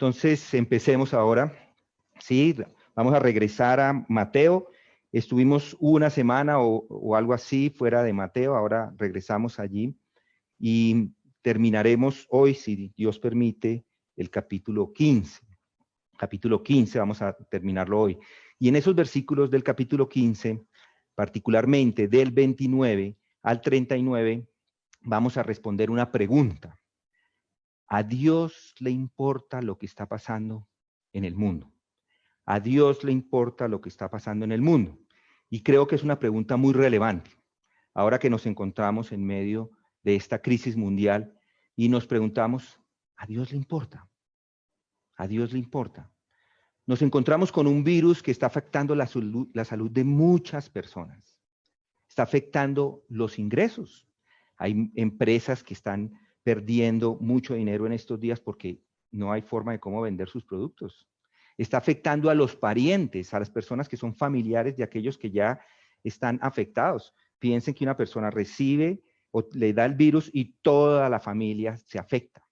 Entonces, empecemos ahora. Sí, vamos a regresar a Mateo. Estuvimos una semana o algo así fuera de Mateo, ahora regresamos allí y terminaremos hoy, si Dios permite, el capítulo 15. Capítulo 15, vamos a terminarlo hoy. Y en esos versículos del capítulo 15, particularmente del 29 al 39, vamos a responder una pregunta. ¿A Dios le importa lo que está pasando en el mundo? ¿A Dios le importa lo que está pasando en el mundo? Y creo que es una pregunta muy relevante. Ahora que nos encontramos en medio de esta crisis mundial y nos preguntamos, ¿a Dios le importa? ¿A Dios le importa? Nos encontramos con un virus que está afectando la salud de muchas personas. Está afectando los ingresos. Hay empresas que están perdiendo mucho dinero en estos días porque no hay forma de cómo vender sus productos. Está afectando a los parientes, a las personas que son familiares de aquellos que ya están afectados. Piensen que una persona recibe o le da el virus y toda la familia se afecta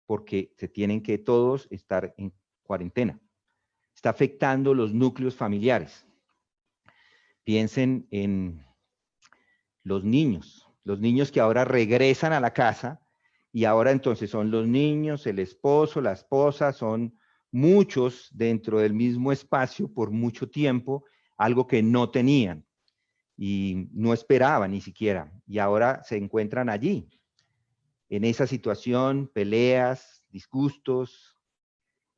porque se tienen que todos estar en cuarentena. Está afectando los núcleos familiares. Piensen en los niños que ahora regresan a la casa y ahora entonces son los niños, el esposo, la esposa, son muchos dentro del mismo espacio por mucho tiempo, algo que no tenían y no esperaban ni siquiera, y ahora se encuentran allí, en esa situación, peleas, disgustos.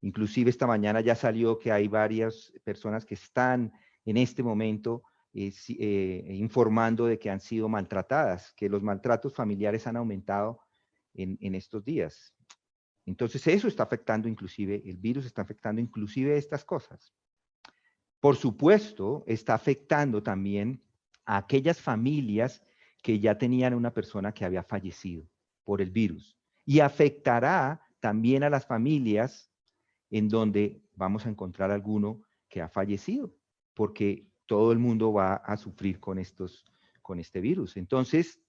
Inclusive esta mañana ya salió que hay varias personas que están en este momento informando de que han sido maltratadas, que los maltratos familiares han aumentado en estos días. Entonces eso está afectando inclusive, el virus está afectando inclusive estas cosas. Por supuesto, está afectando también a aquellas familias que ya tenían una persona que había fallecido por el virus. Y afectará también a las familias en donde vamos a encontrar alguno que ha fallecido, porque todo el mundo va a sufrir con este virus. Entonces,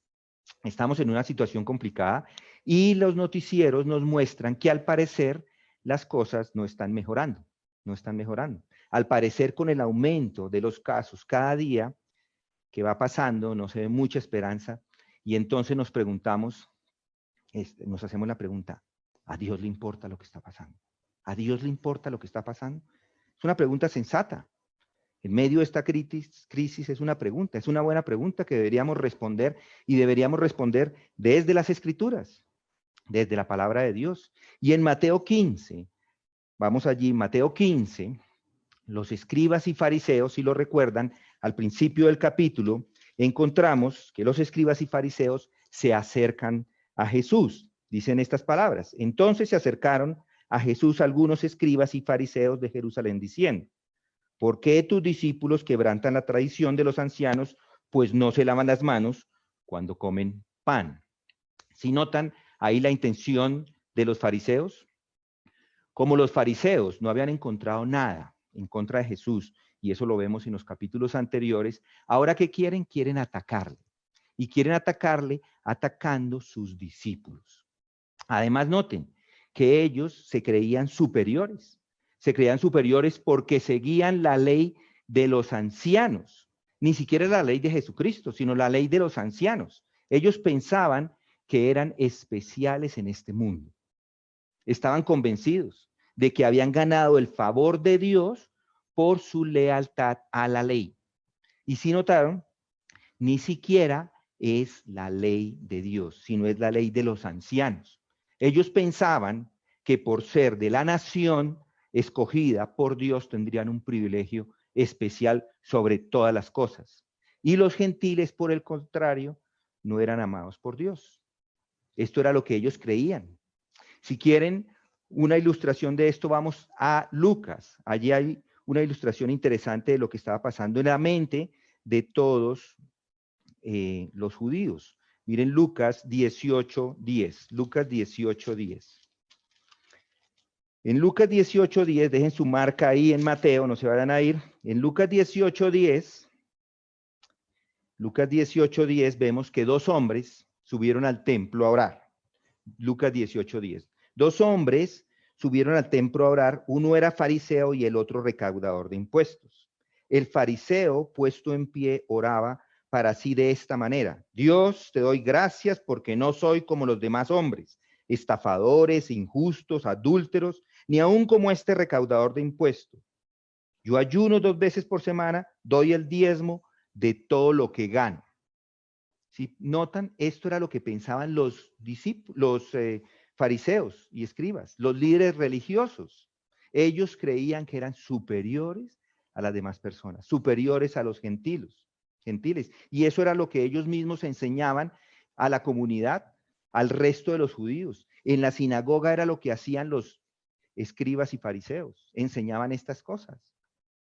estamos en una situación complicada y los noticieros nos muestran que al parecer las cosas no están mejorando, no están mejorando. Al parecer, con el aumento de los casos cada día que va pasando, no se ve mucha esperanza y entonces nos preguntamos, nos hacemos la pregunta, ¿a Dios le importa lo que está pasando? ¿A Dios le importa lo que está pasando? Es una pregunta sensata. En medio de esta crisis es una pregunta, es una buena pregunta que deberíamos responder y deberíamos responder desde las Escrituras, desde la palabra de Dios. Y en Mateo 15, vamos allí, Mateo 15, los escribas y fariseos, si lo recuerdan, al principio del capítulo, encontramos que los escribas y fariseos se acercan a Jesús. Dicen estas palabras. Entonces se acercaron a Jesús algunos escribas y fariseos de Jerusalén diciendo, ¿por qué tus discípulos quebrantan la tradición de los ancianos, pues no se lavan las manos cuando comen pan? ¿Sí notan ahí la intención de los fariseos? Como los fariseos no habían encontrado nada en contra de Jesús, y eso lo vemos en los capítulos anteriores, ahora ¿qué quieren? Quieren atacarle. Y quieren atacarle atacando sus discípulos. Además, noten que ellos se creían superiores. Se creían superiores porque seguían la ley de los ancianos. Ni siquiera la ley de Jesucristo, sino la ley de los ancianos. Ellos pensaban que eran especiales en este mundo. Estaban convencidos de que habían ganado el favor de Dios por su lealtad a la ley. Y si notaron, ni siquiera es la ley de Dios, sino es la ley de los ancianos. Ellos pensaban que por ser de la nación escogida por Dios tendrían un privilegio especial sobre todas las cosas. Y los gentiles, por el contrario, no eran amados por Dios. Esto era lo que ellos creían. Si quieren una ilustración de esto, vamos a Lucas. Allí hay una ilustración interesante de lo que estaba pasando en la mente de todos los judíos. Miren Lucas 18:10. Lucas 18:10. En Lucas 18:10, dejen su marca ahí en Mateo, no se vayan a ir. En Lucas 18:10, vemos que dos hombres subieron al templo a orar. Lucas 18:10. Dos hombres subieron al templo a orar. Uno era fariseo y el otro recaudador de impuestos. El fariseo, puesto en pie, oraba para sí de esta manera: Dios, te doy gracias porque no soy como los demás hombres, estafadores, injustos, adúlteros, ni aun como este recaudador de impuestos. Yo ayuno 2 veces por semana, doy el diezmo de todo lo que gano. Si notan, esto era lo que pensaban los discípulos, fariseos y escribas, los líderes religiosos. Ellos creían que eran superiores a las demás personas, superiores a los gentiles. Y eso era lo que ellos mismos enseñaban a la comunidad, al resto de los judíos. En la sinagoga era lo que hacían los escribas y fariseos, enseñaban estas cosas.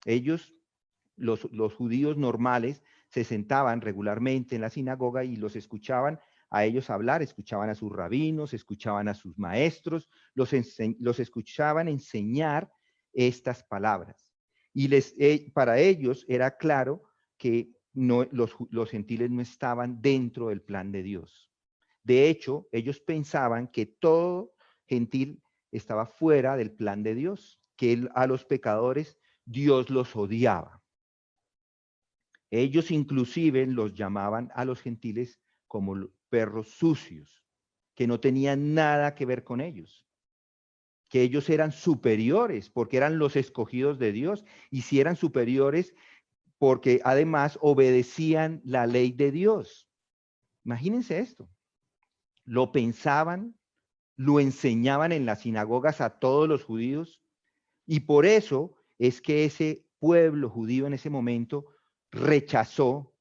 Ellos, los judíos normales, se sentaban regularmente en la sinagoga y los escuchaban a ellos hablar, escuchaban a sus rabinos, escuchaban a sus maestros, los escuchaban enseñar estas palabras. Y para ellos era claro que no, los gentiles no estaban dentro del plan de Dios. De hecho, ellos pensaban que todo gentil estaba fuera del plan de Dios, que a los pecadores Dios los odiaba. Ellos inclusive los llamaban a los gentiles como perros sucios, que no tenían nada que ver con ellos, que ellos eran superiores porque eran los escogidos de Dios, y si eran superiores porque además obedecían la ley de Dios. Imagínense esto. Lo pensaban, lo enseñaban en las sinagogas a todos los judíos, y por eso es que ese pueblo judío en ese momento rechazó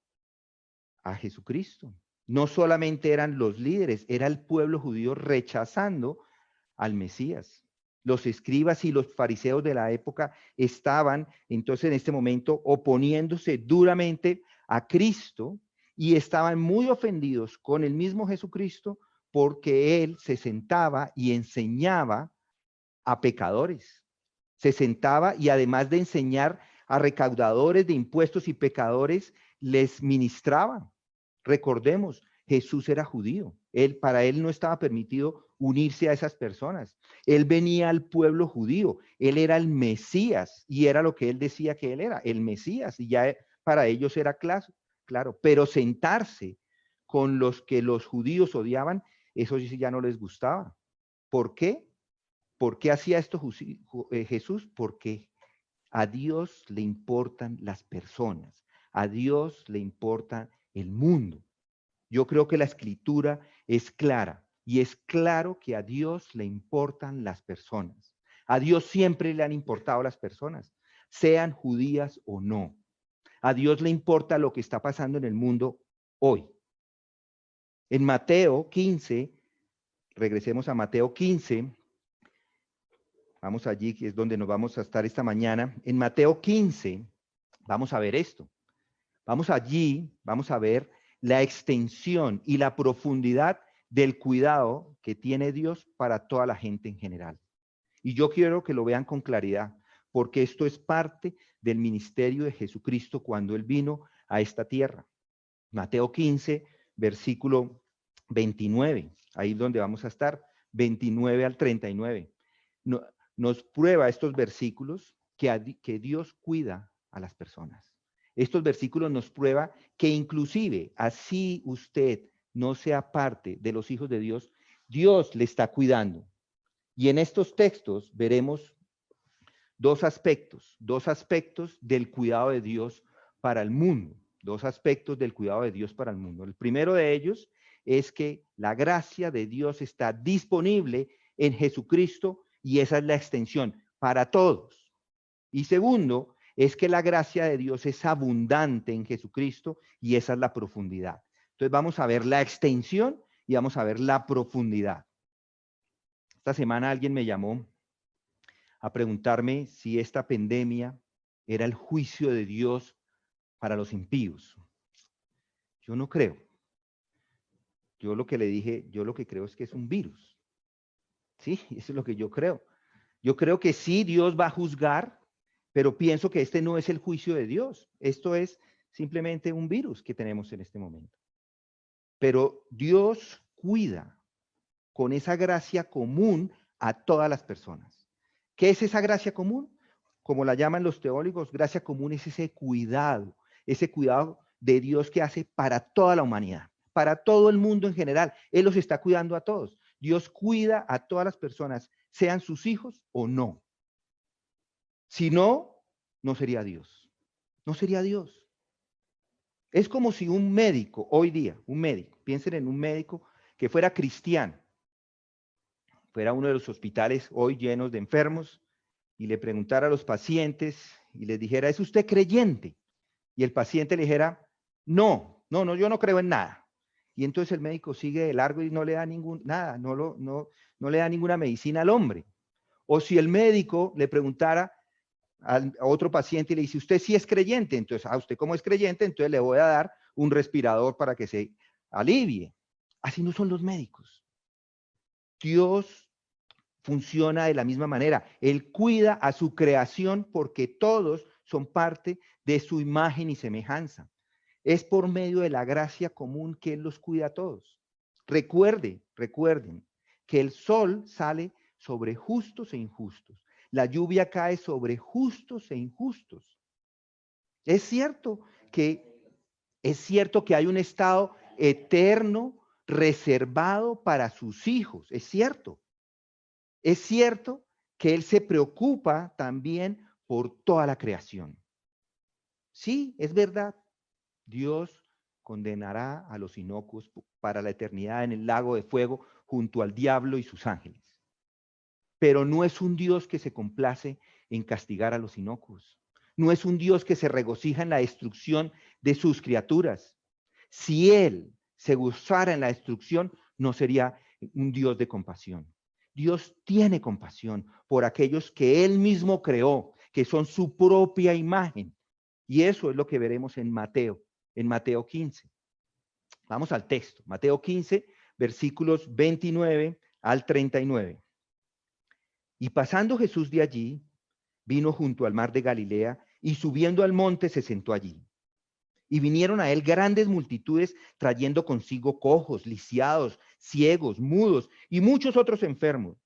a Jesucristo. No solamente eran los líderes, era el pueblo judío rechazando al Mesías. Los escribas y los fariseos de la época estaban entonces en este momento oponiéndose duramente a Cristo y estaban muy ofendidos con el mismo Jesucristo porque él se sentaba y enseñaba a pecadores. Se sentaba y además de enseñar a recaudadores de impuestos y pecadores, les ministraba. Recordemos, Jesús era judío. Para él no estaba permitido unirse a esas personas. Él venía al pueblo judío. Él era el Mesías y era lo que él decía que él era, el Mesías. Y ya para ellos era claro. Pero sentarse con los que los judíos odiaban, eso sí ya no les gustaba. ¿Por qué? ¿Por qué hacía esto Jesús? Porque a Dios le importan las personas, a Dios le importa el mundo. Yo creo que la escritura es clara y es claro que a Dios le importan las personas. A Dios siempre le han importado las personas, sean judías o no. A Dios le importa lo que está pasando en el mundo hoy. En Mateo 15, regresemos a Mateo 15, vamos allí, que es donde nos vamos a estar esta mañana. En Mateo 15, vamos a ver esto. Vamos allí, vamos a ver la extensión y la profundidad del cuidado que tiene Dios para toda la gente en general. Y yo quiero que lo vean con claridad, porque esto es parte del ministerio de Jesucristo cuando Él vino a esta tierra. Mateo 15, versículo 29, ahí es donde vamos a estar, 29 al 39. Nos prueba estos versículos que Dios cuida a las personas. Estos versículos nos prueba que inclusive así usted no sea parte de los hijos de Dios, Dios le está cuidando. Y en estos textos veremos dos aspectos del cuidado de Dios para el mundo, dos aspectos del cuidado de Dios para el mundo. El primero de ellos es que la gracia de Dios está disponible en Jesucristo y esa es la extensión para todos. Y segundo, es que la gracia de Dios es abundante en Jesucristo y esa es la profundidad. Entonces vamos a ver la extensión y vamos a ver la profundidad. Esta semana alguien me llamó a preguntarme si esta pandemia era el juicio de Dios para los impíos. Yo no creo. Yo lo que le dije, yo lo que creo es que es un virus. Sí, eso es lo que yo creo. Yo creo que sí, Dios va a juzgar, pero pienso que este no es el juicio de Dios. Esto es simplemente un virus que tenemos en este momento. Pero Dios cuida con esa gracia común a todas las personas. ¿Qué es esa gracia común? Como la llaman los teólogos, gracia común es ese cuidado de Dios que hace para toda la humanidad, para todo el mundo en general. Él los está cuidando a todos. Dios cuida a todas las personas, sean sus hijos o no. Si no, no sería Dios. No sería Dios. Es como si un médico, hoy día, un médico, piensen en un médico que fuera cristiano, fuera uno de los hospitales hoy llenos de enfermos y le preguntara a los pacientes y les dijera, ¿es usted creyente? Y el paciente le dijera, no, yo no creo en nada. Y entonces el médico sigue de largo y no le da nada, no le da ninguna medicina al hombre. O si el médico le preguntara a otro paciente y le dice, ¿usted sí es creyente? Entonces, a usted como es creyente, entonces le voy a dar un respirador para que se alivie. Así no son los médicos. Dios funciona de la misma manera. Él cuida a su creación porque todos son parte de su imagen y semejanza. Es por medio de la gracia común que Él los cuida a todos. Recuerden que el sol sale sobre justos e injustos. La lluvia cae sobre justos e injustos. Es cierto que hay un estado eterno reservado para sus hijos. Es cierto. Es cierto que Él se preocupa también por toda la creación. Sí, es verdad. Dios condenará a los inocuos para la eternidad en el lago de fuego junto al diablo y sus ángeles. Pero no es un Dios que se complace en castigar a los inocuos. No es un Dios que se regocija en la destrucción de sus criaturas. Si Él se gozara en la destrucción, no sería un Dios de compasión. Dios tiene compasión por aquellos que Él mismo creó, que son su propia imagen. Y eso es lo que veremos en Mateo 15. Vamos al texto, Mateo 15, versículos 29 al 39. Y pasando Jesús de allí, vino junto al mar de Galilea y subiendo al monte se sentó allí. Y vinieron a él grandes multitudes trayendo consigo cojos, lisiados, ciegos, mudos y muchos otros enfermos.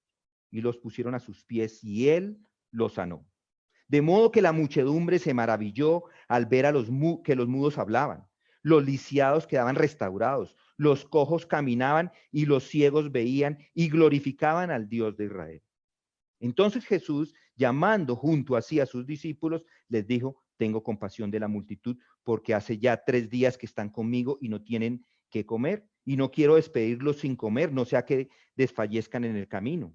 Y los pusieron a sus pies y él los sanó. De modo que la muchedumbre se maravilló al ver que los mudos hablaban. Los lisiados quedaban restaurados, los cojos caminaban y los ciegos veían y glorificaban al Dios de Israel. Entonces Jesús, llamando junto a sí a sus discípulos, les dijo, tengo compasión de la multitud, porque hace ya 3 días que están conmigo y no tienen que comer, y no quiero despedirlos sin comer, no sea que desfallezcan en el camino.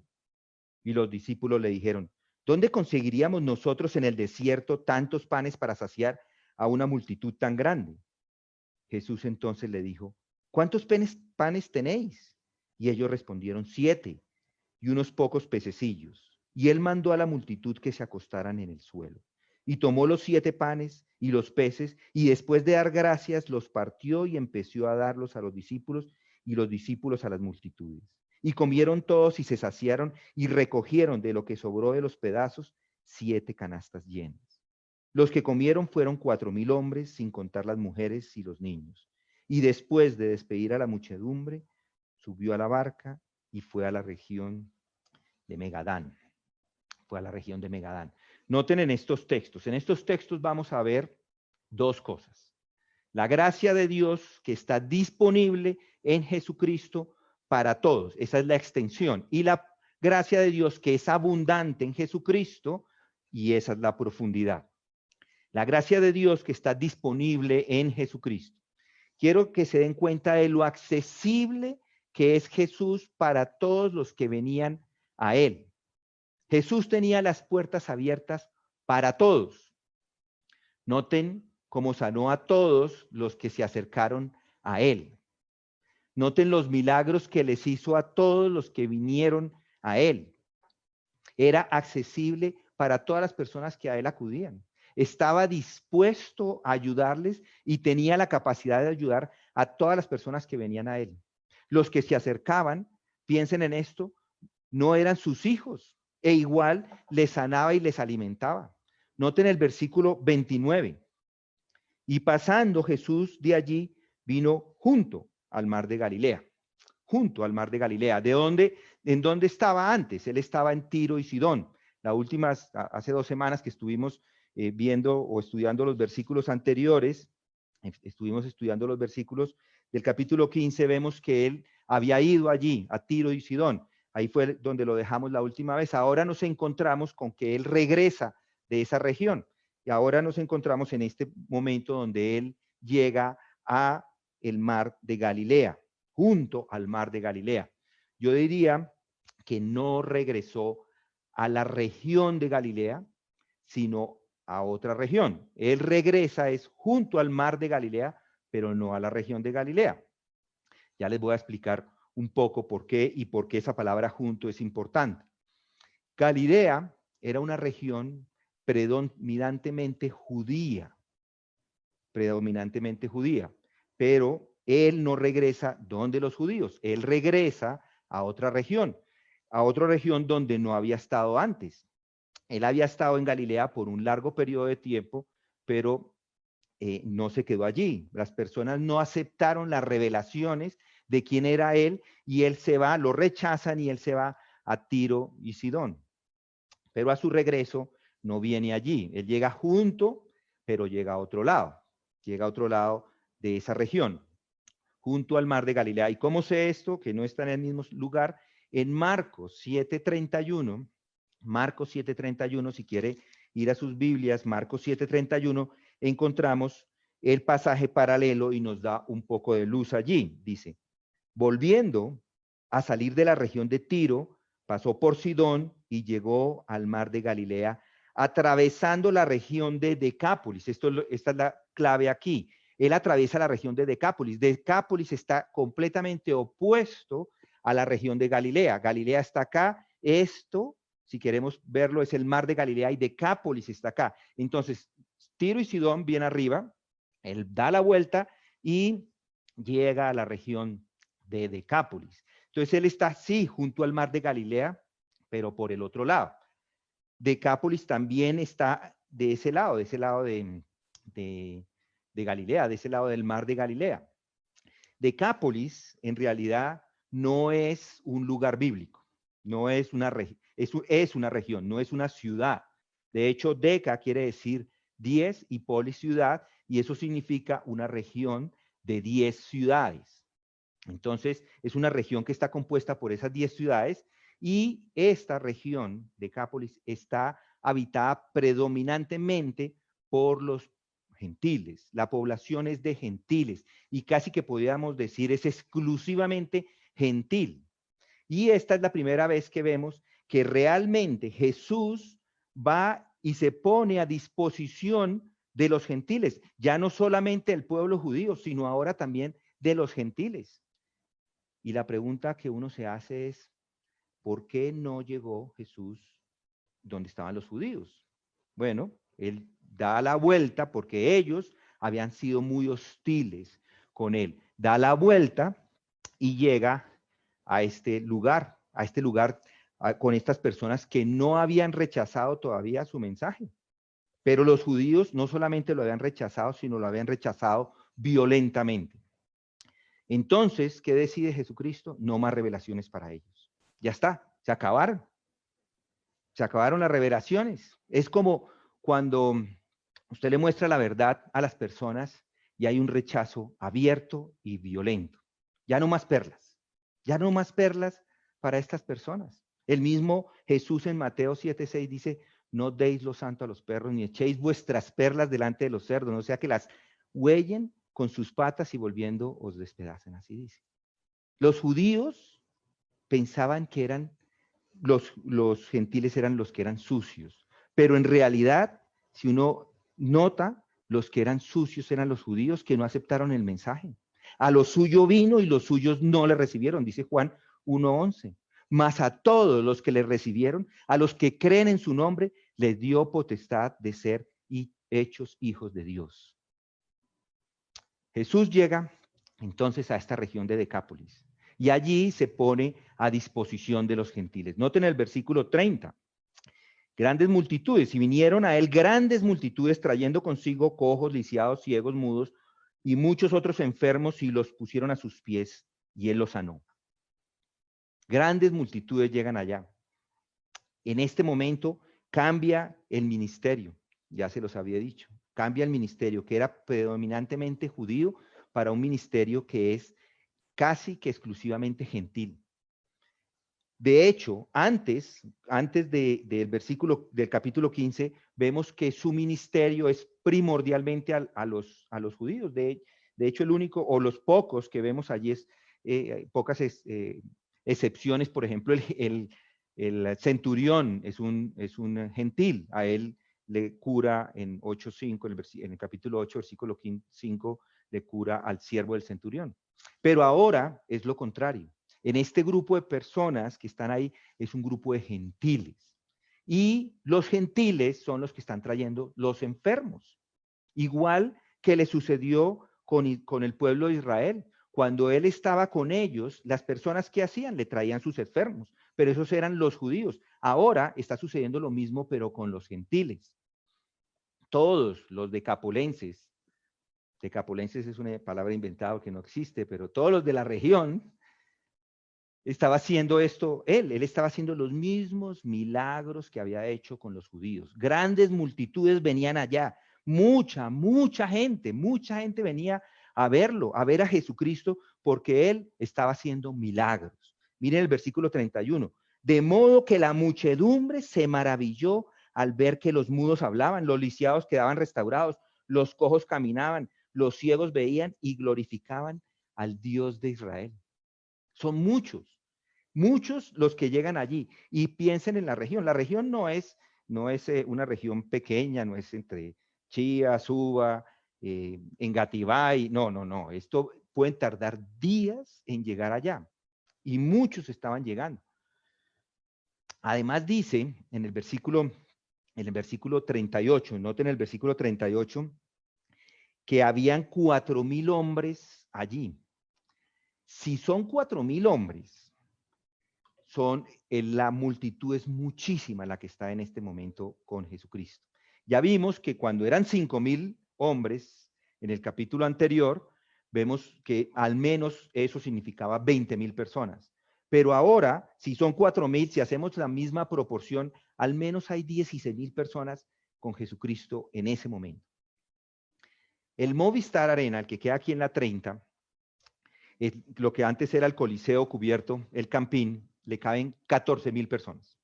Y los discípulos le dijeron, ¿dónde conseguiríamos nosotros en el desierto tantos panes para saciar a una multitud tan grande? Jesús entonces le dijo, ¿cuántos panes tenéis? Y ellos respondieron, 7, y unos pocos pececillos. Y él mandó a la multitud que se acostaran en el suelo. Y tomó los 7 panes y los peces, y después de dar gracias, los partió y empezó a darlos a los discípulos, y los discípulos a las multitudes. Y comieron todos y se saciaron, y recogieron de lo que sobró de los pedazos 7 canastas llenas. Los que comieron fueron 4,000 hombres, sin contar las mujeres y los niños. Y después de despedir a la muchedumbre, subió a la barca y fue a la región de Megadán. Noten en estos textos vamos a ver 2 cosas. La gracia de Dios que está disponible en Jesucristo para todos, esa es la extensión, y la gracia de Dios que es abundante en Jesucristo, y esa es la profundidad. La gracia de Dios que está disponible en Jesucristo. Quiero que se den cuenta de lo accesible que es Jesús para todos los que venían a Él. Jesús tenía las puertas abiertas para todos. Noten cómo sanó a todos los que se acercaron a Él. Noten los milagros que les hizo a todos los que vinieron a Él. Era accesible para todas las personas que a Él acudían. Estaba dispuesto a ayudarles y tenía la capacidad de ayudar a todas las personas que venían a Él. Los que se acercaban, piensen en esto, no eran sus hijos, e igual les sanaba y les alimentaba. Noten el versículo 29. Y pasando Jesús de allí, vino junto al mar de Galilea. Junto al mar de Galilea. ¿De dónde? ¿En dónde estaba antes? Él estaba en Tiro y Sidón. Hace 2 semanas que estuvimos viendo o estudiando los versículos anteriores, estuvimos estudiando los versículos del capítulo 15, vemos que él había ido allí, a Tiro y Sidón. Ahí fue donde lo dejamos la última vez. Ahora nos encontramos con que él regresa de esa región. Y ahora nos encontramos en este momento donde él llega a el mar de Galilea, junto al mar de Galilea. Yo diría que no regresó a la región de Galilea, sino a otra región. Él regresa es junto al mar de Galilea, pero no a la región de Galilea. Ya les voy a explicar un poco por qué y por qué esa palabra junto es importante. Galilea era una región predominantemente judía, pero él no regresa donde los judíos, él regresa a otra región donde no había estado antes. Él había estado en Galilea por un largo periodo de tiempo, pero no se quedó allí. Las personas no aceptaron las revelaciones de quién era él y él se va, lo rechazan y él se va a Tiro y Sidón. Pero a su regreso no viene allí. Él llega junto, pero llega a otro lado. Llega a otro lado de esa región, junto al mar de Galilea. ¿Y cómo sé esto? Que no está en el mismo lugar. En Marcos 7:31, Marcos 7:31, si quiere ir a sus Biblias, Marcos 7:31, encontramos el pasaje paralelo y nos da un poco de luz allí. Dice, volviendo a salir de la región de Tiro, pasó por Sidón y llegó al mar de Galilea, atravesando la región de Decápolis. Esta es la clave aquí. Él atraviesa la región de Decápolis. Decápolis está completamente opuesto a la región de Galilea. Galilea está acá. Esto, si queremos verlo, es el mar de Galilea y Decápolis está acá. Entonces, Tiro y Sidón bien arriba. Él da la vuelta y llega a la región de Decápolis. Entonces, él está así, junto al mar de Galilea, pero por el otro lado. Decápolis también está de ese lado de Galilea, de ese lado del mar de Galilea. Decápolis, en realidad, no es un lugar bíblico, no es una región, es una región, no es una ciudad. De hecho, Deca quiere decir 10 y polis ciudad, y eso significa una región de 10 ciudades. Entonces, es una región que está compuesta por esas 10 ciudades, y esta región, Decápolis, está habitada predominantemente por los gentiles. La población es de gentiles, y casi que podríamos decir es exclusivamente gentil. Y esta es la primera vez que vemos que realmente Jesús va y se pone a disposición de los gentiles, ya no solamente el pueblo judío, sino ahora también de los gentiles. Y la pregunta que uno se hace es, ¿por qué no llegó Jesús donde estaban los judíos? Bueno, él da la vuelta porque ellos habían sido muy hostiles con él. Da la vuelta y llega a este lugar con estas personas que no habían rechazado todavía su mensaje. Pero los judíos no solamente lo habían rechazado, sino lo habían rechazado violentamente. Entonces, ¿qué decide Jesucristo? No más revelaciones para ellos. Ya está, se acabaron. Se acabaron las revelaciones. Es como cuando usted le muestra la verdad a las personas y hay un rechazo abierto y violento. Ya no más perlas. Ya no más perlas para estas personas. El mismo Jesús en Mateo 7:6 dice, no deis lo santo a los perros, ni echéis vuestras perlas delante de los cerdos, no sea que las huellen con sus patas y volviendo os despedacen, así dice. Los judíos pensaban que eran los gentiles eran los que eran sucios, pero en realidad, si uno nota, los que eran sucios eran los judíos que no aceptaron el mensaje. A lo suyo vino y los suyos no le recibieron, dice Juan 1:11. Mas a todos los que le recibieron, a los que creen en su nombre, les dio potestad de ser hechos hijos de Dios. Jesús llega entonces a esta región de Decápolis y allí se pone a disposición de los gentiles. Noten el versículo 30. Grandes multitudes, y vinieron a él grandes multitudes trayendo consigo cojos, lisiados, ciegos, mudos y muchos otros enfermos y los pusieron a sus pies y él los sanó. Grandes multitudes llegan allá. En este momento cambia el ministerio, ya se los había dicho, cambia el ministerio que era predominantemente judío para un ministerio que es casi que exclusivamente gentil. De hecho, antes del versículo del capítulo 15, vemos que su ministerio es primordialmente a los judíos. De hecho, el único o los pocos que vemos allí es pocas excepciones. Por ejemplo, el centurión es un gentil. A él le cura en 8:5, en el capítulo 8, versículo 5, le cura al siervo del centurión. Pero ahora es lo contrario. En este grupo de personas que están ahí es un grupo de gentiles. Y los gentiles son los que están trayendo los enfermos. Igual que le sucedió con el pueblo de Israel. Cuando él estaba con ellos, las personas que hacían le traían sus enfermos, pero esos eran los judíos. Ahora está sucediendo lo mismo, pero con los gentiles. Todos los decapolenses es una palabra inventada que no existe, pero todos los de la región estaba haciendo esto, él estaba haciendo los mismos milagros que había hecho con los judíos. Grandes multitudes venían allá, mucha gente venía a verlo, a ver a Jesucristo, porque él estaba haciendo milagros. Miren el versículo 31. De modo que la muchedumbre se maravilló al ver que los mudos hablaban, los lisiados quedaban restaurados, los cojos caminaban, los ciegos veían y glorificaban al Dios de Israel. Son muchos los que llegan allí y piensen en la región. La región no es una región pequeña, no es entre Chía, Suba, Engativá, no. Esto pueden tardar días en llegar allá y muchos estaban llegando. Además dice en el versículo 38, noten el versículo 38, que habían 4,000 hombres allí. Si son 4,000 hombres, la multitud es muchísima la que está en este momento con Jesucristo. Ya vimos que cuando eran 5,000 hombres en el capítulo anterior, vemos que al menos eso significaba 20,000 personas. Pero ahora, si son 4,000, si hacemos la misma proporción, al menos hay 16,000 personas con Jesucristo en ese momento. El Movistar Arena, el que queda aquí en la 30, lo que antes era el Coliseo cubierto, el Campín, le caben 14,000 personas.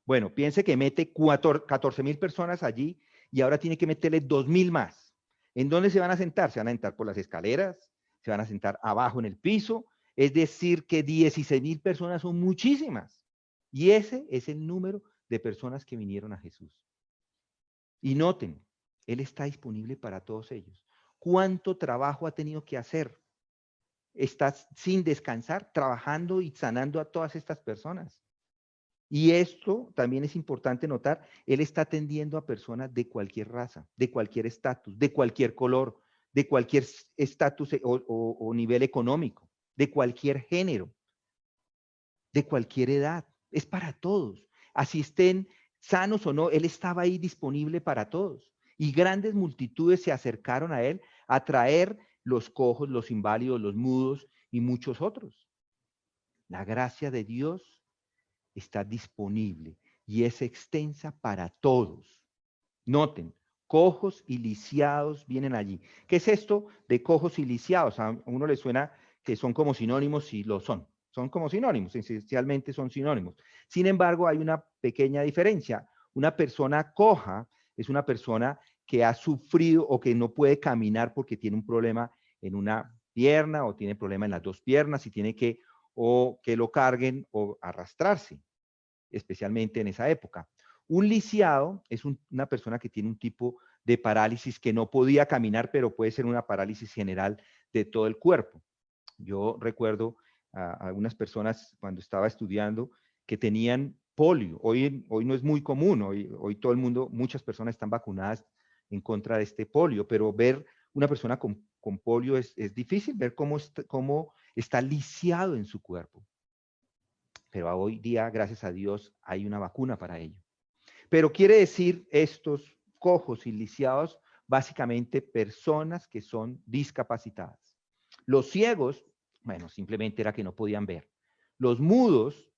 Bueno, piense que mete 14,000 personas allí y ahora tiene que meterle 2,000 más. ¿En dónde se van a sentar? Se van a sentar por las escaleras, se van a sentar abajo en el piso. Es decir, que 16,000 personas son muchísimas. Y ese es el número de personas que vinieron a Jesús. Y noten, Él está disponible para todos ellos. ¿Cuánto trabajo ha tenido que hacer? Está sin descansar, trabajando y sanando a todas estas personas. Y esto también es importante notar, él está atendiendo a personas de cualquier raza, de cualquier estatus, de cualquier color, de cualquier estatus o nivel económico, de cualquier género, de cualquier edad. Es para todos. Así estén sanos o no, él estaba ahí disponible para todos. Y grandes multitudes se acercaron a él a traer los cojos, los inválidos, los mudos y muchos otros. La gracia de Dios está disponible y es extensa para todos. Noten, cojos y lisiados vienen allí. ¿Qué es esto de cojos y lisiados? A uno le suena que son como sinónimos y lo son. Son como sinónimos, esencialmente son sinónimos. Sin embargo, hay una pequeña diferencia. Una persona coja es una persona que ha sufrido o que no puede caminar porque tiene un problema en una pierna o tiene problema en las dos piernas y tiene que o que lo carguen o arrastrarse, especialmente en esa época. Un lisiado es una persona que tiene un tipo de parálisis que no podía caminar, pero puede ser una parálisis general de todo el cuerpo. Yo recuerdo a algunas personas cuando estaba estudiando que tenían polio. Hoy no es muy común, hoy todo el mundo, muchas personas están vacunadas en contra de este polio, pero ver una persona con polio es difícil, ver cómo está lisiado en su cuerpo. Pero hoy día, gracias a Dios, hay una vacuna para ello. Pero quiere decir estos cojos y lisiados, básicamente personas que son discapacitadas. Los ciegos, bueno, simplemente era que no podían ver. Los mudos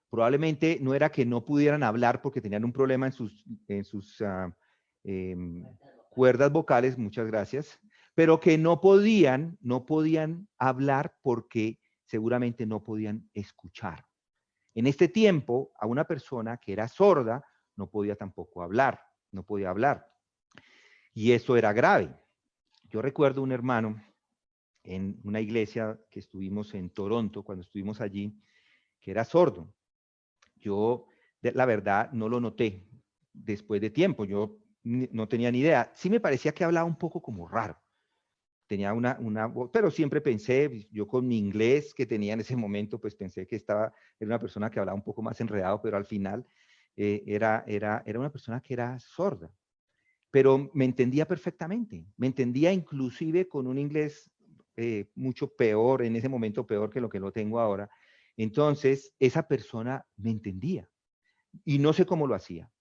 probablemente no era que no pudieran hablar porque tenían un problema en sus cuerdas vocales, muchas gracias, pero que no podían hablar porque seguramente no podían escuchar. En este tiempo, a una persona que era sorda no podía tampoco hablar, no podía hablar. Y eso era grave. Yo recuerdo un hermano en una iglesia que estuvimos en Toronto, cuando estuvimos allí, que era sordo. Yo, la verdad, no lo noté después de tiempo. Yo no tenía ni idea. Sí me parecía que hablaba un poco como raro. Tenía una voz, pero siempre pensé, yo con mi inglés que tenía en ese momento, pues pensé que era una persona que hablaba un poco más enredado, pero al final era una persona que era sorda. Pero me entendía perfectamente. Me entendía inclusive con un inglés mucho peor, en ese momento peor que lo tengo ahora. Entonces, esa persona me entendía. Y no sé cómo lo hacía.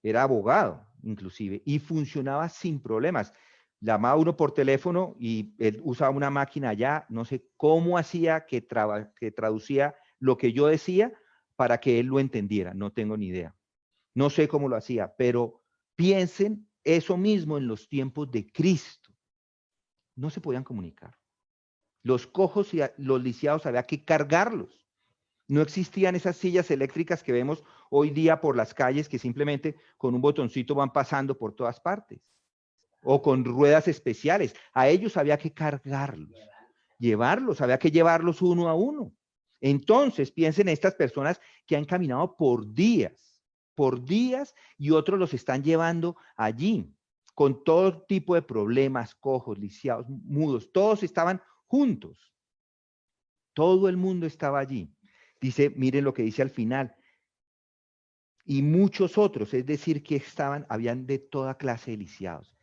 Era abogado, inclusive, y funcionaba sin problemas. Llamaba uno por teléfono y él usaba una máquina allá, no sé cómo hacía que traducía lo que yo decía para que él lo entendiera, no tengo ni idea. No sé cómo lo hacía, pero piensen eso mismo en los tiempos de Cristo. No se podían comunicar. Los cojos y los lisiados había que cargarlos. No existían esas sillas eléctricas que vemos hoy día por las calles que simplemente con un botoncito van pasando por todas partes. O con ruedas especiales. A ellos había que cargarlos, llevarlos, había que llevarlos uno a uno. Entonces, piensen en estas personas que han caminado por días, y otros los están llevando allí, con todo tipo de problemas, cojos, lisiados, mudos, todos estaban juntos. Todo el mundo estaba allí. Dice, miren lo que dice al final. Y muchos otros, es decir, que habían de toda clase de lisiados,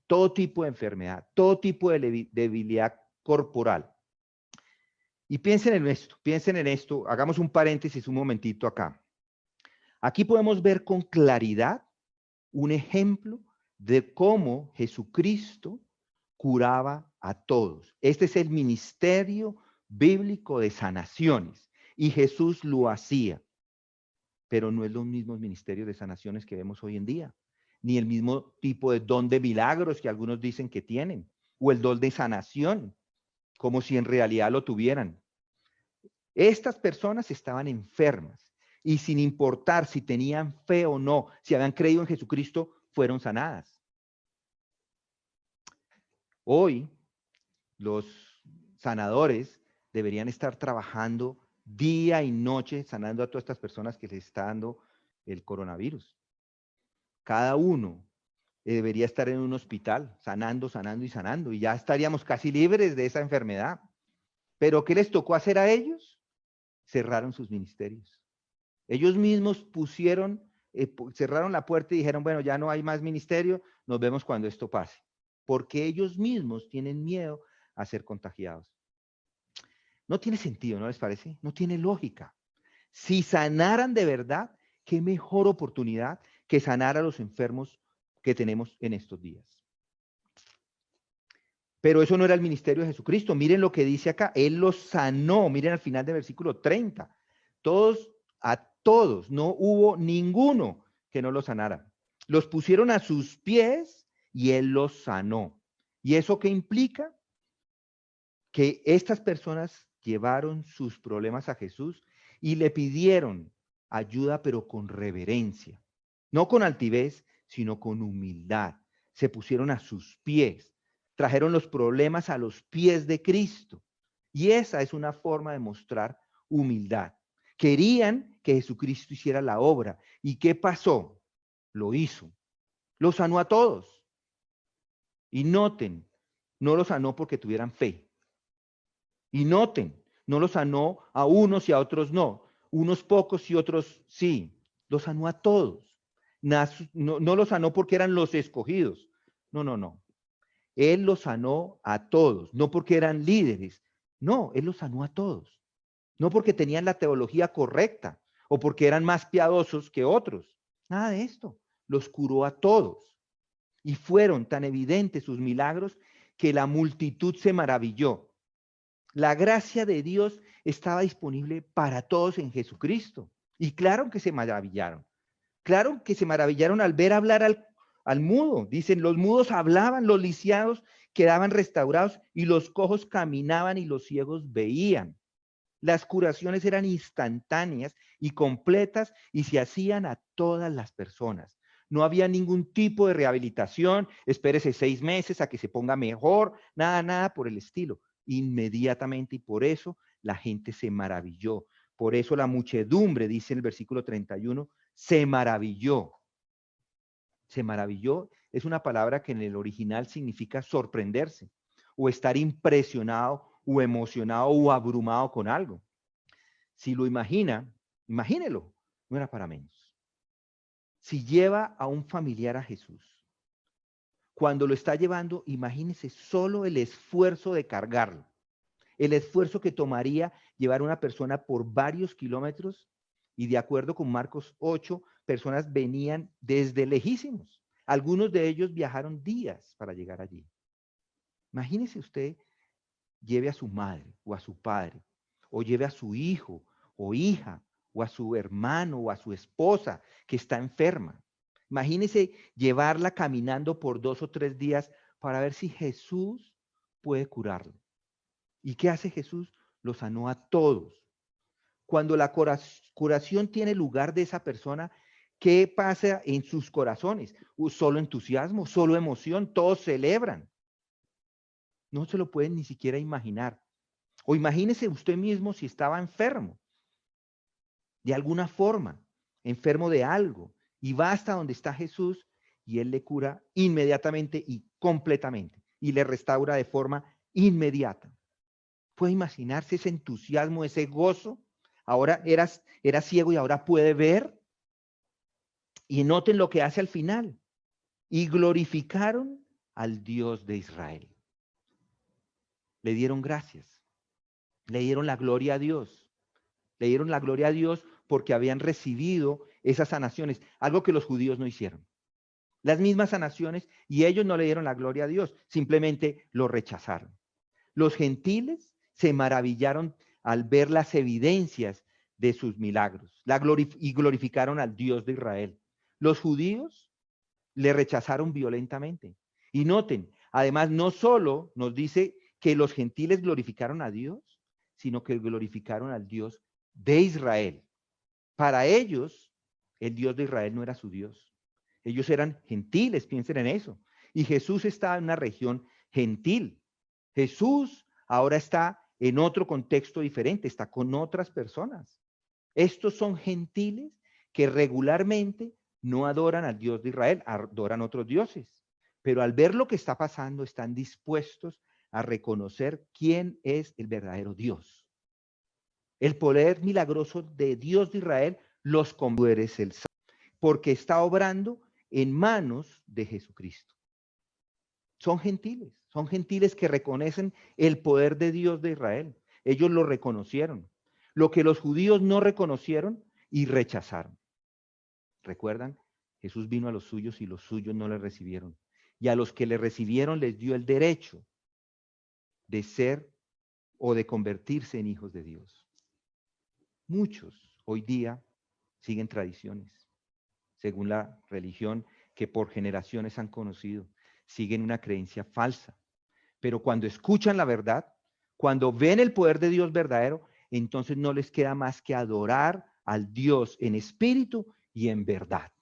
todo tipo de enfermedad, todo tipo de debilidad corporal. Y piensen en esto, hagamos un paréntesis un momentito acá. Aquí podemos ver con claridad un ejemplo de cómo Jesucristo curaba a todos. Este es el ministerio bíblico de sanaciones y Jesús lo hacía, pero no es los mismos ministerios de sanaciones que vemos hoy en día, ni el mismo tipo de don de milagros que algunos dicen que tienen, o el don de sanación, como si en realidad lo tuvieran. Estas personas estaban enfermas y sin importar si tenían fe o no, si habían creído en Jesucristo, fueron sanadas. Hoy, los sanadores deberían estar trabajando día y noche sanando a todas estas personas que les está dando el coronavirus. Cada uno debería estar en un hospital sanando, sanando y sanando, y ya estaríamos casi libres de esa enfermedad. ¿Pero qué les tocó hacer a ellos? Cerraron sus ministerios. Ellos mismos cerraron la puerta y dijeron, bueno, ya no hay más ministerio, nos vemos cuando esto pase. Porque ellos mismos tienen miedo a ser contagiados. No tiene sentido, ¿no les parece? No tiene lógica. Si sanaran de verdad, qué mejor oportunidad que sanar a los enfermos que tenemos en estos días. Pero eso no era el ministerio de Jesucristo. Miren lo que dice acá. Él los sanó. Miren al final del versículo 30. A todos, no hubo ninguno que no los sanara. Los pusieron a sus pies y Él los sanó. ¿Y eso qué implica? Que estas personas llevaron sus problemas a Jesús y le pidieron ayuda, pero con reverencia. No con altivez, sino con humildad. Se pusieron a sus pies. Trajeron los problemas a los pies de Cristo. Y esa es una forma de mostrar humildad. Querían que Jesucristo hiciera la obra. ¿Y qué pasó? Lo hizo. Lo sanó a todos. Y noten, no lo sanó porque tuvieran fe. Y noten, no lo sanó a unos y a otros no. Unos pocos y otros sí. Lo sanó a todos. No lo sanó porque eran los escogidos. No, no, no. Él los sanó a todos, no porque eran líderes. No, Él los sanó a todos. No porque tenían la teología correcta o porque eran más piadosos que otros. Nada de esto. Los curó a todos. Y fueron tan evidentes sus milagros que la multitud se maravilló. La gracia de Dios estaba disponible para todos en Jesucristo. Y claro que se maravillaron. Claro que se maravillaron al ver hablar al mudo. Dicen, los mudos hablaban, los lisiados quedaban restaurados y los cojos caminaban y los ciegos veían. Las curaciones eran instantáneas y completas y se hacían a todas las personas. No había ningún tipo de rehabilitación, espérese 6 meses a que se ponga mejor, nada por el estilo. Inmediatamente, y por eso la gente se maravilló. Por eso la muchedumbre, dice en el versículo 31, se maravilló. Se maravilló es una palabra que en el original significa sorprenderse o estar impresionado o emocionado o abrumado con algo. Si lo imagina, imagínelo, no era para menos. Si lleva a un familiar a Jesús, cuando lo está llevando, imagínese solo el esfuerzo de cargarlo, el esfuerzo que tomaría llevar a una persona por varios kilómetros, y de acuerdo con Marcos 8, personas venían desde lejísimos. Algunos de ellos viajaron días para llegar allí. Imagínese usted, lleve a su madre o a su padre, o lleve a su hijo o hija, o a su hermano o a su esposa que está enferma. Imagínese llevarla caminando por 2 o 3 días para ver si Jesús puede curarlo. ¿Y qué hace Jesús? Los sanó a todos. Cuando la curación tiene lugar de esa persona, ¿qué pasa en sus corazones? Solo entusiasmo, solo emoción, todos celebran. No se lo pueden ni siquiera imaginar. O imagínese usted mismo si estaba enfermo, de alguna forma, enfermo de algo, y va hasta donde está Jesús y Él le cura inmediatamente y completamente, y le restaura de forma inmediata. ¿Puede imaginarse ese entusiasmo, ese gozo? Ahora era ciego y ahora puede ver. Y noten lo que hace al final. Y glorificaron al Dios de Israel. Le dieron gracias. Le dieron la gloria a Dios. Le dieron la gloria a Dios porque habían recibido esas sanaciones, algo que los judíos no hicieron. Las mismas sanaciones, y ellos no le dieron la gloria a Dios, simplemente lo rechazaron. Los gentiles se maravillaron al ver las evidencias de sus milagros y glorificaron al Dios de Israel. Los judíos le rechazaron violentamente. Y noten, además, no solo nos dice que los gentiles glorificaron a Dios, sino que glorificaron al Dios de Israel. Para ellos, el Dios de Israel no era su Dios. Ellos eran gentiles, piensen en eso. Y Jesús estaba en una región gentil. Jesús ahora está en otro contexto diferente, está con otras personas. Estos son gentiles que regularmente no adoran al Dios de Israel, adoran otros dioses. Pero al ver lo que está pasando, están dispuestos a reconocer quién es el verdadero Dios. El poder milagroso de Dios de Israel los convierte el santo, porque está obrando en manos de Jesucristo. Son gentiles que reconocen el poder de Dios de Israel. Ellos lo reconocieron. Lo que los judíos no reconocieron y rechazaron. ¿Recuerdan? Jesús vino a los suyos y los suyos no le recibieron. Y a los que le recibieron les dio el derecho de ser o de convertirse en hijos de Dios. Muchos hoy día siguen tradiciones, según la religión que por generaciones han conocido. Siguen una creencia falsa. Pero cuando escuchan la verdad, cuando ven el poder de Dios verdadero, entonces no les queda más que adorar al Dios en espíritu y en verdad.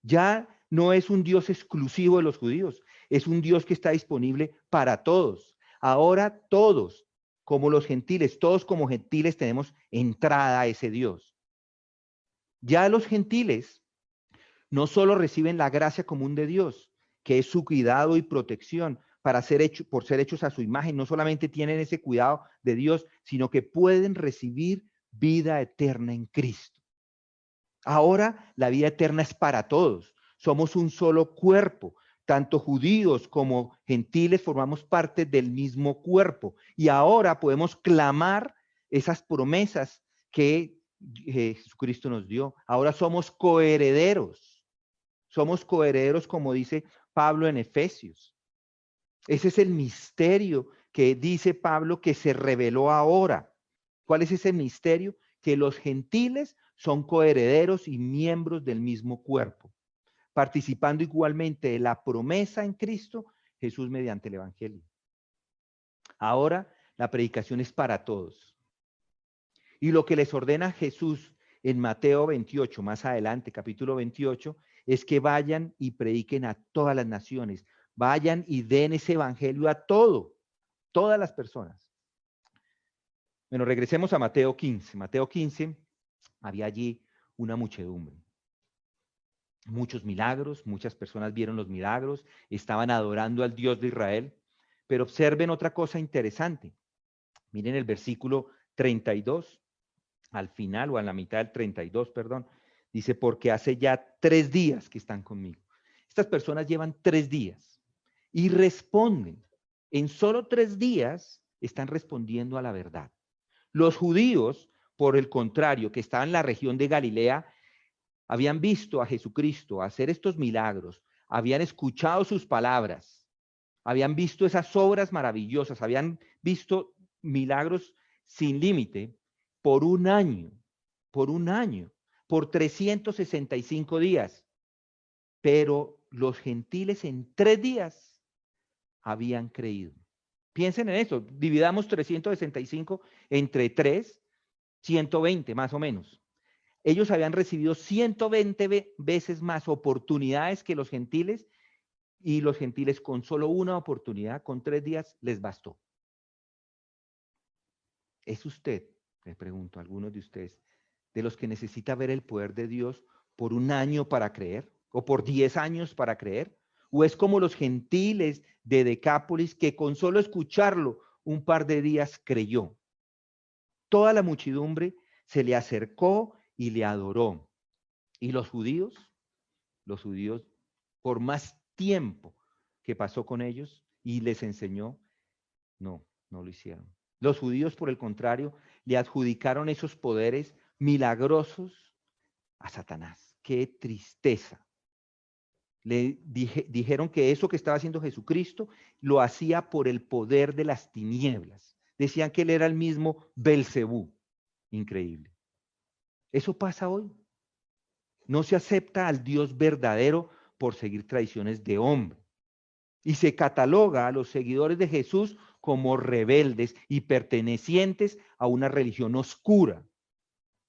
Ya no es un Dios exclusivo de los judíos, es un Dios que está disponible para todos. Ahora todos, como los gentiles, todos como gentiles tenemos entrada a ese Dios. Ya los gentiles no solo reciben la gracia común de Dios, que es su cuidado y protección por ser hechos a su imagen, no solamente tienen ese cuidado de Dios, sino que pueden recibir vida eterna en Cristo. Ahora la vida eterna es para todos. Somos un solo cuerpo. Tanto judíos como gentiles formamos parte del mismo cuerpo. Y ahora podemos clamar esas promesas que Jesucristo nos dio. Ahora somos coherederos. Somos coherederos, como dice Pablo en Efesios. Ese es el misterio que dice Pablo que se reveló ahora. ¿Cuál es ese misterio? Que los gentiles son coherederos y miembros del mismo cuerpo, participando igualmente de la promesa en Cristo Jesús mediante el Evangelio. Ahora la predicación es para todos. Y lo que les ordena Jesús en Mateo 28, más adelante, capítulo 28, es que vayan y prediquen a todas las naciones. Vayan y den ese evangelio a todas las personas. Bueno, regresemos a Mateo 15. Mateo 15, había allí una muchedumbre. Muchos milagros, muchas personas vieron los milagros, estaban adorando al Dios de Israel. Pero observen otra cosa interesante. Miren el versículo 32, al final o a la mitad del 32, perdón. Dice, porque hace ya 3 días que están conmigo. Estas personas llevan 3 días y responden. En solo 3 días están respondiendo a la verdad. Los judíos, por el contrario, que estaban en la región de Galilea, habían visto a Jesucristo hacer estos milagros, habían escuchado sus palabras, habían visto esas obras maravillosas, habían visto milagros sin límite por un año, por 365 días. Pero los gentiles en 3 días habían creído. Piensen en eso, dividamos 365 entre 3, 120 más o menos. Ellos habían recibido 120 veces más oportunidades que los gentiles, y los gentiles con solo una oportunidad, con 3 días, les bastó. ¿Es usted, les pregunto a algunos de ustedes, de los que necesita ver el poder de Dios por un año para creer? ¿O por 10 años para creer? ¿O es como los gentiles de Decápolis, que con solo escucharlo un par de días creyó? Toda la muchedumbre se le acercó y le adoró. ¿Y los judíos? Los judíos, por más tiempo que pasó con ellos y les enseñó, no lo hicieron. Los judíos, por el contrario, le adjudicaron esos poderes milagrosos a Satanás. ¡Qué tristeza! Le dijeron que eso que estaba haciendo Jesucristo lo hacía por el poder de las tinieblas. Decían que él era el mismo Belcebú. Increíble. Eso pasa hoy. No se acepta al Dios verdadero por seguir tradiciones de hombre. Y se cataloga a los seguidores de Jesús como rebeldes y pertenecientes a una religión oscura.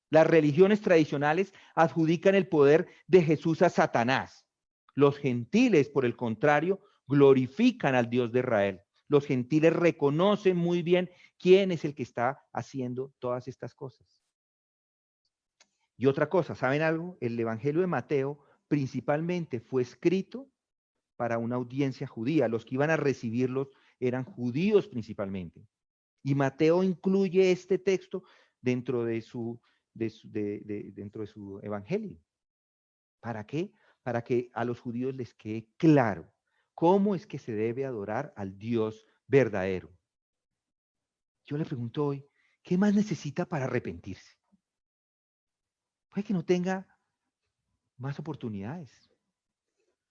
Las religiones tradicionales adjudican el poder de Jesús a Satanás. Los gentiles, por el contrario, glorifican al Dios de Israel. Los gentiles reconocen muy bien quién es el que está haciendo todas estas cosas. Y otra cosa, ¿saben algo? El Evangelio de Mateo principalmente fue escrito para una audiencia judía. Los que iban a recibirlos eran judíos principalmente. Y Mateo incluye este texto dentro de su evangelio. ¿Para qué? Para que a los judíos les quede claro cómo es que se debe adorar al Dios verdadero. Yo le pregunto hoy, ¿qué más necesita para arrepentirse? Puede que no tenga más oportunidades.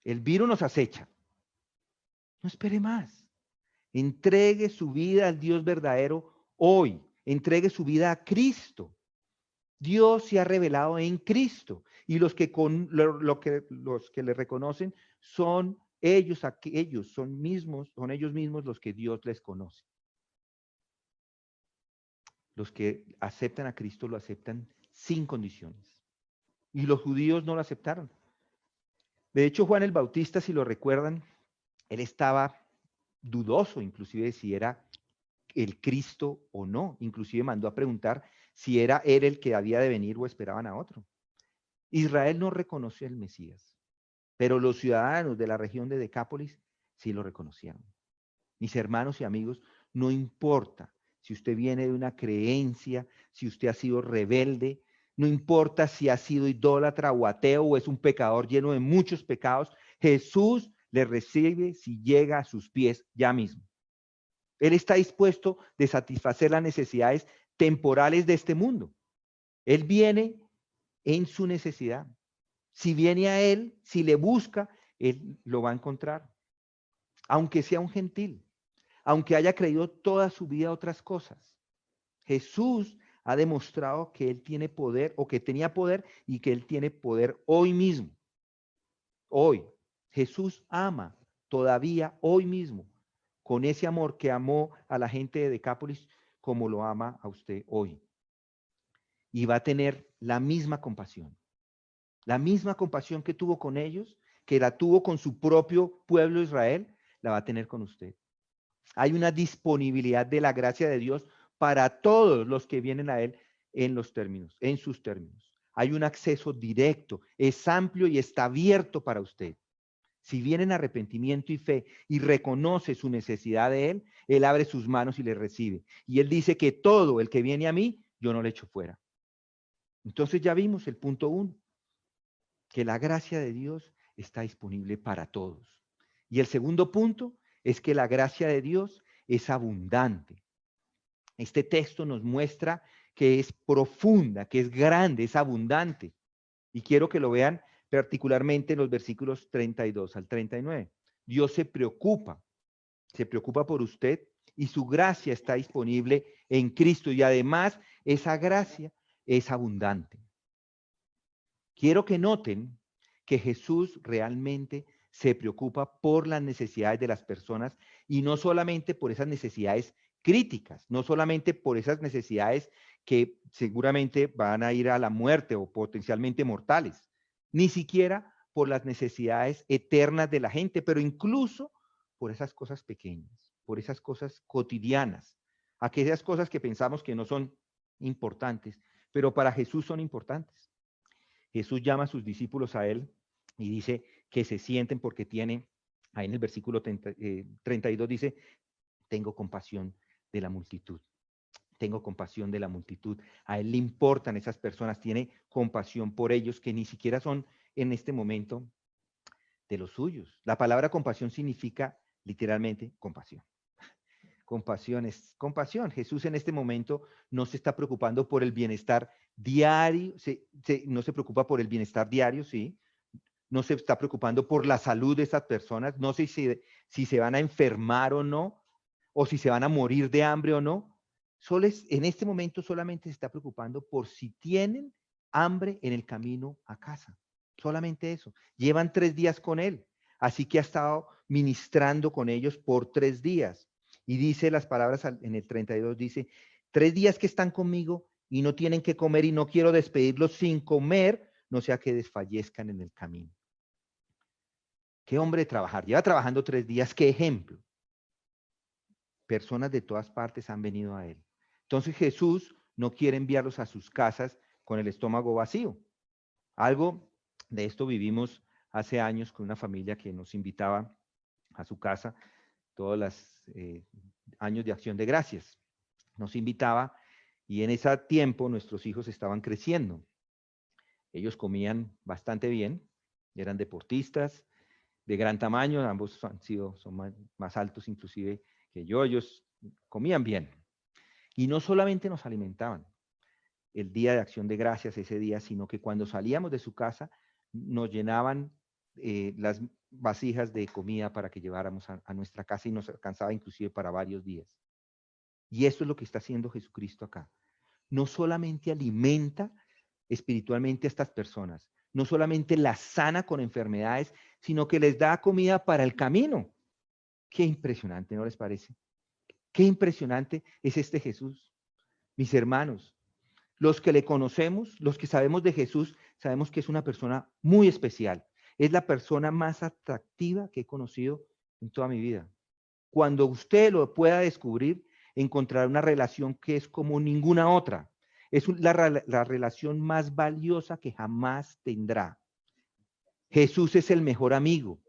El virus nos acecha. No espere más. Entregue su vida al Dios verdadero hoy. Entregue su vida a Cristo. Dios se ha revelado en Cristo, y los que los que le reconocen son ellos, son ellos mismos los que Dios les conoce. Los que aceptan a Cristo lo aceptan sin condiciones. Y los judíos no lo aceptaron. De hecho, Juan el Bautista, si lo recuerdan, él estaba dudoso inclusive si era el Cristo o no. Inclusive mandó a preguntar si era él el que había de venir o esperaban a otro. Israel no reconoció al Mesías, pero los ciudadanos de la región de Decápolis sí lo reconocieron. Mis hermanos y amigos, no importa si usted viene de una creencia, si usted ha sido rebelde, no importa si ha sido idólatra o ateo o es un pecador lleno de muchos pecados, Jesús le recibe si llega a sus pies ya mismo. Él está dispuesto de satisfacer las necesidades temporales de este mundo. Él viene en su necesidad. Si viene a él, si le busca, él lo va a encontrar. Aunque sea un gentil, aunque haya creído toda su vida otras cosas. Jesús ha demostrado que Él tiene poder o que tenía poder y que Él tiene poder hoy mismo. Hoy. Jesús ama todavía hoy mismo con ese amor que amó a la gente de Decápolis como lo ama a usted hoy. Y va a tener la misma compasión que tuvo con ellos, que la tuvo con su propio pueblo Israel, la va a tener con usted. Hay una disponibilidad de la gracia de Dios para todos los que vienen a Él en sus términos. Hay un acceso directo, es amplio y está abierto para usted. Si viene en arrepentimiento y fe y reconoce su necesidad de Él, Él abre sus manos y le recibe. Y Él dice que todo el que viene a mí, yo no le echo fuera. Entonces ya vimos el punto 1, que la gracia de Dios está disponible para todos. Y el segundo punto es que la gracia de Dios es abundante. Este texto nos muestra que es profunda, que es grande, es abundante. Y quiero que lo vean particularmente en los versículos 32 al 39. Dios se preocupa por usted y su gracia está disponible en Cristo y además esa gracia es abundante. Quiero que noten que Jesús realmente se preocupa por las necesidades de las personas y no solamente por esas necesidades críticas, no solamente por esas necesidades que seguramente van a ir a la muerte o potencialmente mortales, ni siquiera por las necesidades eternas de la gente, pero incluso por esas cosas pequeñas, por esas cosas cotidianas, aquellas cosas que pensamos que no son importantes, pero para Jesús son importantes. Jesús llama a sus discípulos a Él y dice que se sienten porque tiene, ahí en el versículo 32 dice, tengo compasión de la multitud. Tengo compasión de la multitud. A Él le importan esas personas, tiene compasión por ellos que ni siquiera son en este momento de los suyos. La palabra compasión significa literalmente compasión. Compasión es compasión. Jesús en este momento no se está preocupando por el bienestar diario, no se preocupa por el bienestar diario, sí. No se está preocupando por la salud de esas personas. No sé si se van a enfermar o no, o si se van a morir de hambre o no. En este momento solamente se está preocupando por si tienen hambre en el camino a casa. Solamente eso. Llevan 3 días con Él. Así que ha estado ministrando con ellos por 3 días. Y dice las palabras en el 32, dice, 3 días que están conmigo y no tienen que comer y no quiero despedirlos sin comer, no sea que desfallezcan en el camino. Qué hombre de trabajar. Lleva trabajando 3 días, qué ejemplo. Personas de todas partes han venido a Él. Entonces Jesús no quiere enviarlos a sus casas con el estómago vacío. Algo de esto vivimos hace años con una familia que nos invitaba a su casa todos los años de Acción de Gracias. Nos invitaba y en ese tiempo nuestros hijos estaban creciendo. Ellos comían bastante bien, eran deportistas de gran tamaño, ambos son más altos inclusive que yo, ellos comían bien. Y no solamente nos alimentaban el día de Acción de Gracias, ese día, sino que cuando salíamos de su casa nos llenaban las vasijas de comida para que lleváramos a nuestra casa y nos alcanzaba inclusive para varios días. Y eso es lo que está haciendo Jesucristo acá. No solamente alimenta espiritualmente a estas personas, no solamente las sana con enfermedades, sino que les da comida para el camino. Qué impresionante, ¿no les parece? Qué impresionante es este Jesús. Mis hermanos, los que le conocemos, los que sabemos de Jesús, sabemos que es una persona muy especial. Es la persona más atractiva que he conocido en toda mi vida. Cuando usted lo pueda descubrir, encontrará una relación que es como ninguna otra. Es la relación más valiosa que jamás tendrá. Jesús es el mejor amigo.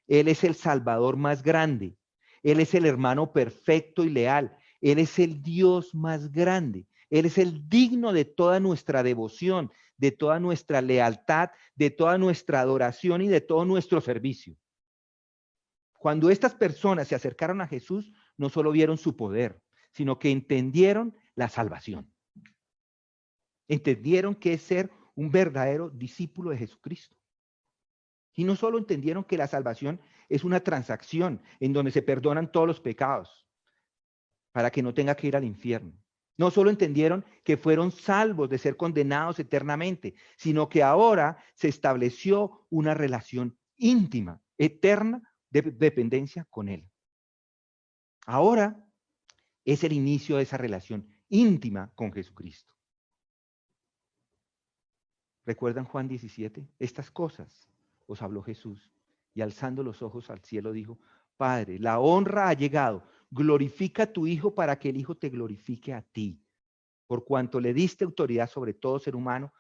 Él es el Salvador más grande. Él es el hermano perfecto y leal. Él es el Dios más grande. Él es el digno de toda nuestra devoción, de toda nuestra lealtad, de toda nuestra adoración y de todo nuestro servicio. Cuando estas personas se acercaron a Jesús, no solo vieron su poder, sino que entendieron la salvación. Entendieron que es ser un verdadero discípulo de Jesucristo. Y no solo entendieron que la salvación es una transacción en donde se perdonan todos los pecados, para que no tenga que ir al infierno. No solo entendieron que fueron salvos de ser condenados eternamente, sino que ahora se estableció una relación íntima, eterna, de dependencia con Él. Ahora es el inicio de esa relación íntima con Jesucristo. ¿Recuerdan Juan 17? Estas cosas os habló Jesús, y alzando los ojos al cielo dijo: Padre, la honra ha llegado, glorifica a tu Hijo para que el Hijo te glorifique a ti, por cuanto le diste autoridad sobre todo ser humano,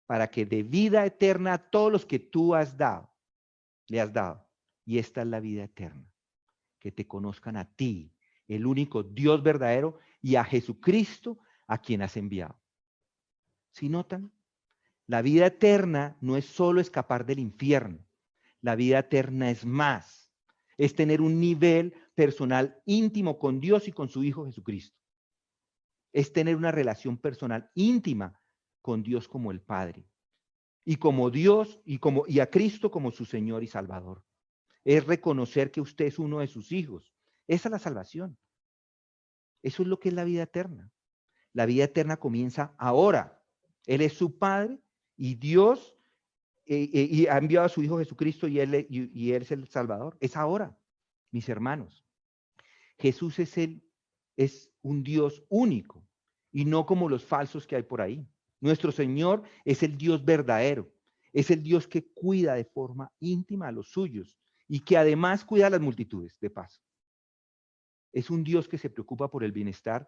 para que dé vida eterna a todos los que tú le has dado. Y esta es la vida eterna, que te conozcan a ti, el único Dios verdadero, y a Jesucristo, a quien has enviado. ¿Sí notan? La vida eterna no es solo escapar del infierno. La vida eterna es más. Es tener un nivel personal íntimo con Dios y con su Hijo Jesucristo. Es tener una relación personal íntima con Dios como el Padre. Y como Dios y a Cristo como su Señor y Salvador. Es reconocer que usted es uno de sus hijos. Esa es la salvación. Eso es lo que es la vida eterna. La vida eterna comienza ahora. Él es su Padre y Dios y ha enviado a su Hijo Jesucristo y él es el Salvador. Es ahora, mis hermanos. Jesús es un Dios único y no como los falsos que hay por ahí. Nuestro Señor es el Dios verdadero. Es el Dios que cuida de forma íntima a los suyos y que además cuida a las multitudes, de paso. Es un Dios que se preocupa por el bienestar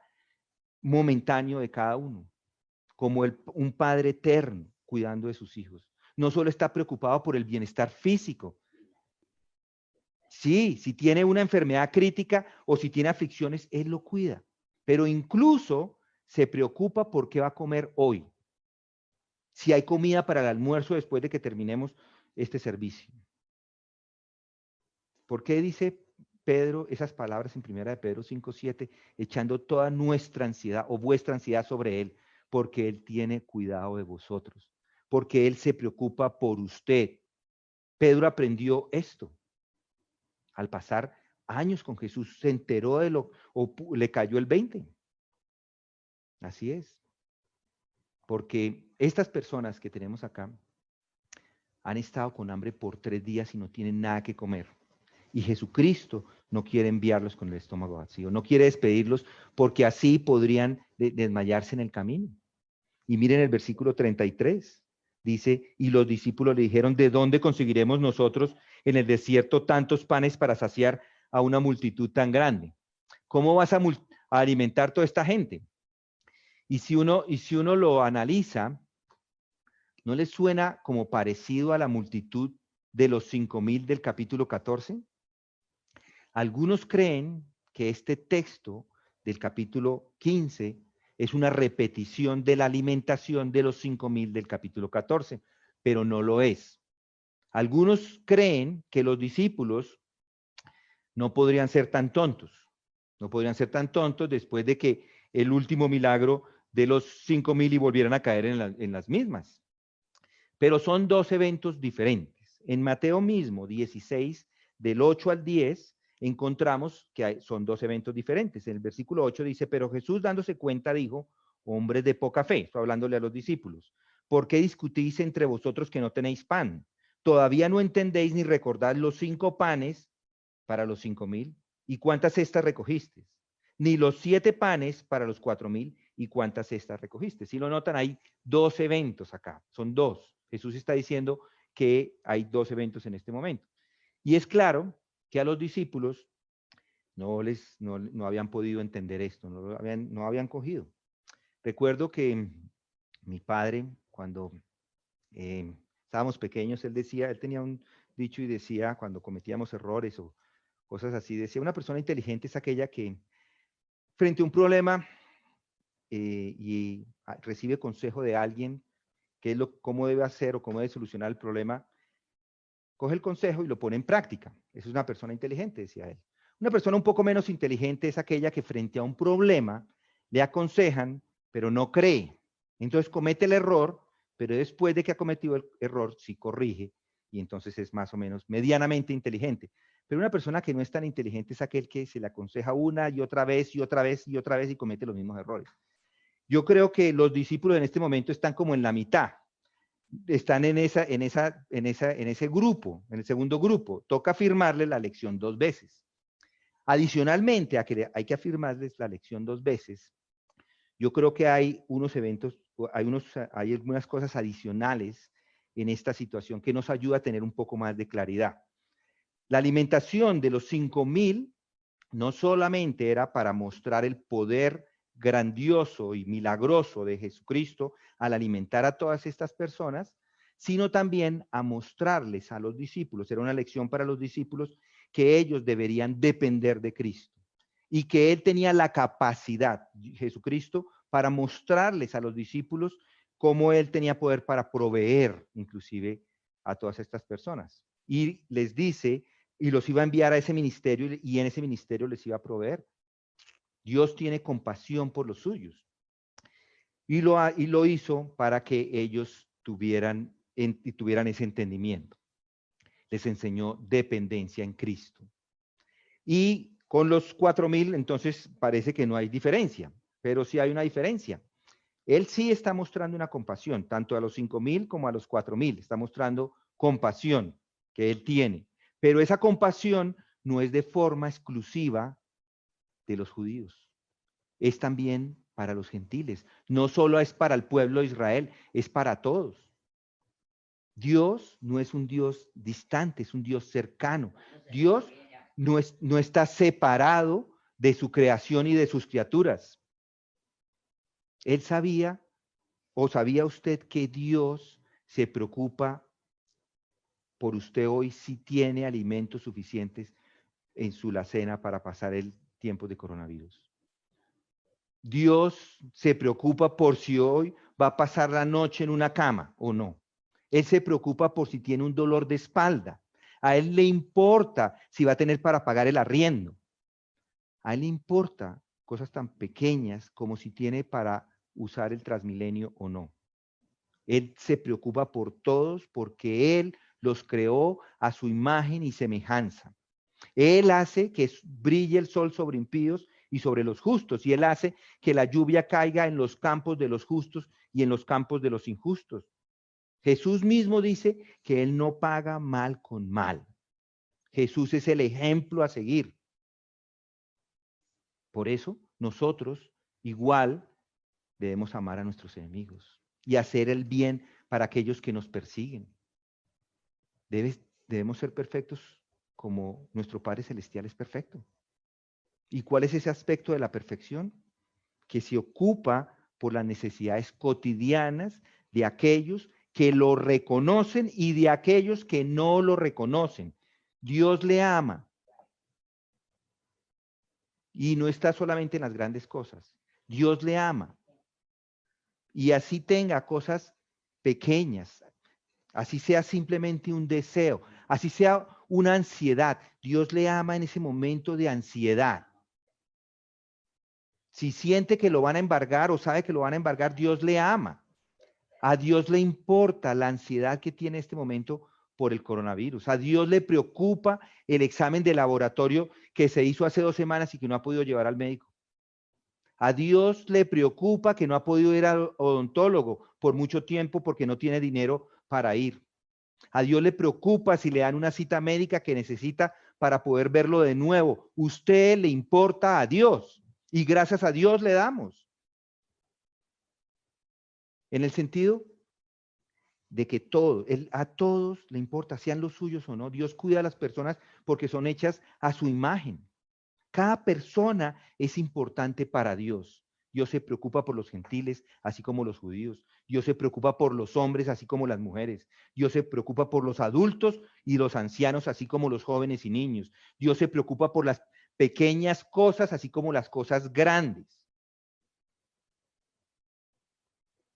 momentáneo de cada uno, como un Padre eterno cuidando de sus hijos. No solo está preocupado por el bienestar físico. Sí, si tiene una enfermedad crítica o si tiene aflicciones, Él lo cuida. Pero incluso se preocupa por qué va a comer hoy. Si hay comida para el almuerzo después de que terminemos este servicio. ¿Por qué dice Pedro esas palabras en 1 de Pedro 5:7, echando toda nuestra ansiedad o vuestra ansiedad sobre Él? Porque Él tiene cuidado de vosotros. Porque Él se preocupa por usted. Pedro aprendió esto. Al pasar años con Jesús, se enteró de le cayó el 20. Así es. Porque estas personas que tenemos acá han estado con hambre por 3 días y no tienen nada que comer. Y Jesucristo no quiere enviarlos con el estómago vacío, no quiere despedirlos porque así podrían desmayarse en el camino. Y miren el versículo 33. Dice, y los discípulos le dijeron: ¿de dónde conseguiremos nosotros en el desierto tantos panes para saciar a una multitud tan grande? ¿Cómo vas a alimentar toda esta gente? Y si uno lo analiza, ¿no les suena como parecido a la multitud de los 5,000 del capítulo 14? Algunos creen que este texto del capítulo 15 es una repetición de la alimentación de los 5,000 del capítulo 14, pero no lo es. Algunos creen que los discípulos no podrían ser tan tontos. No podrían ser tan tontos después de que el último milagro de los 5,000 y volvieran a caer en las mismas. Pero son 2 eventos diferentes. En Mateo mismo, 16, del 8 al 10, encontramos que son 2 eventos diferentes. En el versículo 8 dice: pero Jesús, dándose cuenta, dijo: hombres de poca fe, estoy hablándole a los discípulos, ¿por qué discutís entre vosotros que no tenéis pan? ¿Todavía no entendéis ni recordáis los 5 panes para los 5,000? ¿Y cuántas cestas recogiste? Ni los 7 panes para los 4,000, ¿y cuántas cestas recogiste? Si lo notan, hay 2 eventos acá, son 2. Jesús está diciendo que hay 2 eventos en este momento. Y es claro que a los discípulos no habían podido entender esto, no habían cogido. Recuerdo que mi padre, cuando estábamos pequeños, él tenía un dicho y decía, cuando cometíamos errores o cosas así, decía: una persona inteligente es aquella que frente a un problema recibe consejo de alguien, cómo debe hacer o cómo debe solucionar el problema, coge el consejo y lo pone en práctica. Esa es una persona inteligente, decía él. Una persona un poco menos inteligente es aquella que frente a un problema le aconsejan, pero no cree. Entonces comete el error, pero después de que ha cometido el error, sí corrige y entonces es más o menos medianamente inteligente. Pero una persona que no es tan inteligente es aquel que se le aconseja una y otra vez y otra vez y otra vez y comete los mismos errores. Yo creo que los discípulos en este momento están como en la mitad. Están en ese grupo, en el segundo grupo. Toca afirmarle la lección 2 veces. Adicionalmente a que hay que afirmarles la lección 2 veces, yo creo que hay unos eventos, hay algunas cosas adicionales en esta situación que nos ayuda a tener un poco más de claridad. La alimentación de los 5,000 no solamente era para mostrar el poder grandioso y milagroso de Jesucristo al alimentar a todas estas personas, sino también a mostrarles a los discípulos, era una lección para los discípulos, que ellos deberían depender de Cristo y que Él tenía la capacidad, Jesucristo, para mostrarles a los discípulos cómo Él tenía poder para proveer inclusive a todas estas personas. Y les dice, y los iba a enviar a ese ministerio y en ese ministerio les iba a proveer. Dios tiene compasión por los suyos. Y lo hizo para que ellos tuvieran ese entendimiento. Les enseñó dependencia en Cristo. Y con los 4,000, entonces parece que no hay diferencia, pero sí hay una diferencia. Él sí está mostrando una compasión, tanto a los 5,000 como a los 4,000. Está mostrando compasión que él tiene. Pero esa compasión no es de forma exclusiva de los judíos. Es también para los gentiles. No solo es para el pueblo de Israel, es para todos. Dios no es un Dios distante, es un Dios cercano. Dios no está separado de su creación y de sus criaturas. Él sabía, o sabía usted, que Dios se preocupa por usted hoy si tiene alimentos suficientes en su alacena para pasar el tiempo de coronavirus. Dios se preocupa por si hoy va a pasar la noche en una cama o no. Él se preocupa por si tiene un dolor de espalda. A él le importa si va a tener para pagar el arriendo. A él le importa cosas tan pequeñas como si tiene para usar el Transmilenio o no. Él se preocupa por todos porque Él los creó a su imagen y semejanza. Él hace que brille el sol sobre impíos y sobre los justos, y Él hace que la lluvia caiga en los campos de los justos y en los campos de los injustos. Jesús mismo dice que Él no paga mal con mal. Jesús es el ejemplo a seguir. Por eso nosotros igual debemos amar a nuestros enemigos y hacer el bien para aquellos que nos persiguen. Debemos ser perfectos como nuestro Padre Celestial es perfecto. ¿Y cuál es ese aspecto de la perfección? Que se ocupa por las necesidades cotidianas de aquellos que lo reconocen y de aquellos que no lo reconocen. Dios le ama. Y no está solamente en las grandes cosas. Dios le ama. Y así tenga cosas pequeñas, así sea simplemente un deseo, así sea una ansiedad. Dios le ama en ese momento de ansiedad. Si siente que lo van a embargar o sabe que lo van a embargar, Dios le ama. A Dios le importa la ansiedad que tiene en este momento por el coronavirus. A Dios le preocupa el examen de laboratorio que se hizo hace 2 semanas y que no ha podido llevar al médico. A Dios le preocupa que no ha podido ir al odontólogo por mucho tiempo porque no tiene dinero para ir. A Dios le preocupa si le dan una cita médica que necesita para poder verlo de nuevo. Usted le importa a Dios y gracias a Dios le damos. En el sentido de que a todos le importa, sean los suyos o no. Dios cuida a las personas porque son hechas a su imagen. Cada persona es importante para Dios. Dios se preocupa por los gentiles, así como los judíos. Dios se preocupa por los hombres, así como las mujeres. Dios se preocupa por los adultos y los ancianos, así como los jóvenes y niños. Dios se preocupa por las pequeñas cosas, así como las cosas grandes.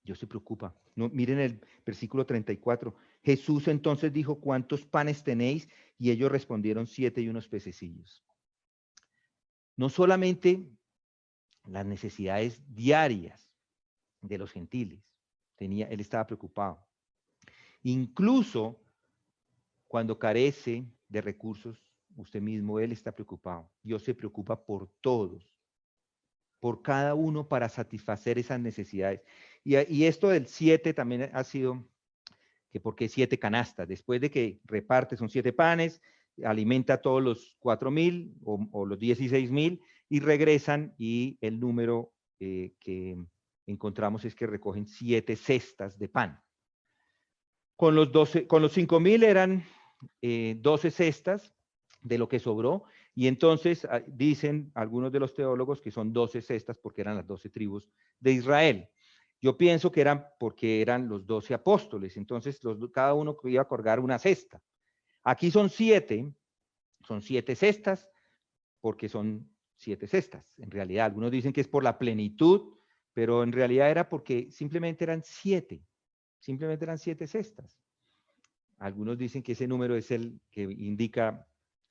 Dios se preocupa. No, miren el versículo 34. Jesús entonces dijo, ¿cuántos panes tenéis? Y ellos respondieron 7 y unos pececillos. No solamente las necesidades diarias de los gentiles, él estaba preocupado. Incluso cuando carece de recursos, usted mismo, Él está preocupado. Dios se preocupa por todos, por cada uno para satisfacer esas necesidades. Y esto del 7 también ha sido, que porque 7 canastas, después de que reparte, son 7 panes, alimenta a todos los 4,000 o los 16,000 y regresan y el número que encontramos es que recogen 7 cestas de pan. Con los 5,000 eran 12 cestas de lo que sobró, y entonces dicen algunos de los teólogos que son 12 cestas porque eran las 12 tribus de Israel. Yo pienso que eran porque eran los 12 apóstoles, entonces cada uno iba a colgar una cesta. Aquí son 7 cestas porque son 7 cestas. En realidad, algunos dicen que es por la plenitud, pero en realidad era porque simplemente eran 7 cestas. Algunos dicen que ese número es el que indica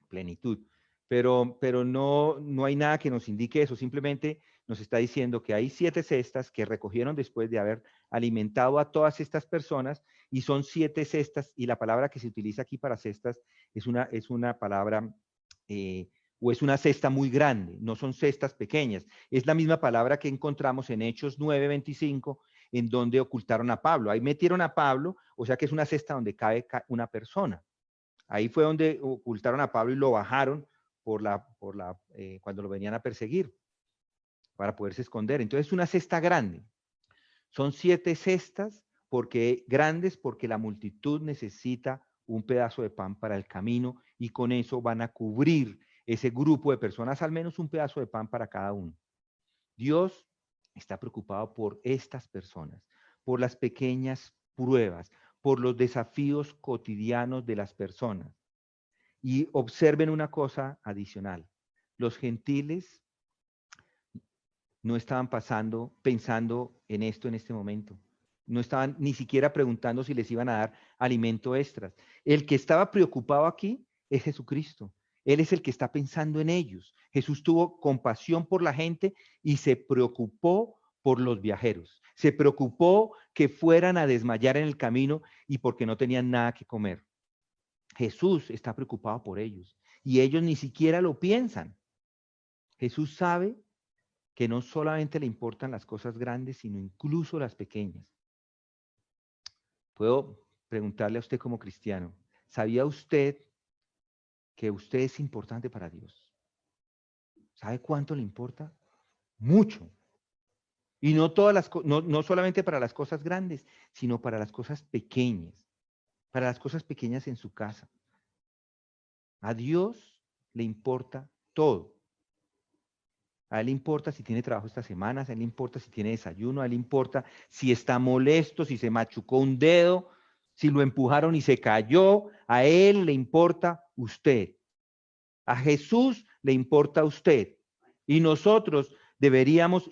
plenitud, pero no hay nada que nos indique eso, simplemente nos está diciendo que hay 7 cestas que recogieron después de haber alimentado a todas estas personas, y son 7 cestas, y la palabra que se utiliza aquí para cestas es una palabra, o es una cesta muy grande, no son cestas pequeñas, es la misma palabra que encontramos en Hechos 9:25, en donde ocultaron a Pablo. Ahí metieron a Pablo, o sea que es una cesta donde cabe una persona. Ahí fue donde ocultaron a Pablo y lo bajaron cuando lo venían a perseguir, para poderse esconder. Entonces es una cesta grande. Son 7 cestas grandes porque la multitud necesita un pedazo de pan para el camino, y con eso van a cubrir ese grupo de personas, al menos un pedazo de pan para cada uno. Dios está preocupado por estas personas, por las pequeñas pruebas, por los desafíos cotidianos de las personas. Y observen una cosa adicional. Los gentiles no estaban pensando en esto en este momento. No estaban ni siquiera preguntando si les iban a dar alimento extras. El que estaba preocupado aquí es Jesucristo. Él es el que está pensando en ellos. Jesús tuvo compasión por la gente y se preocupó por los viajeros. Se preocupó que fueran a desmayar en el camino y porque no tenían nada que comer. Jesús está preocupado por ellos y ellos ni siquiera lo piensan. Jesús sabe que no solamente le importan las cosas grandes, sino incluso las pequeñas. Puedo preguntarle a usted como cristiano, ¿sabía usted que usted es importante para Dios? ¿Sabe cuánto le importa? Mucho. Y no solamente para las cosas grandes, sino para las cosas pequeñas, para las cosas pequeñas en su casa. A Dios le importa todo. A él le importa si tiene trabajo esta semana, a él le importa si tiene desayuno, a él le importa si está molesto, si se machucó un dedo, si lo empujaron y se cayó. A él le importa usted. A Jesús le importa a usted. Y nosotros deberíamos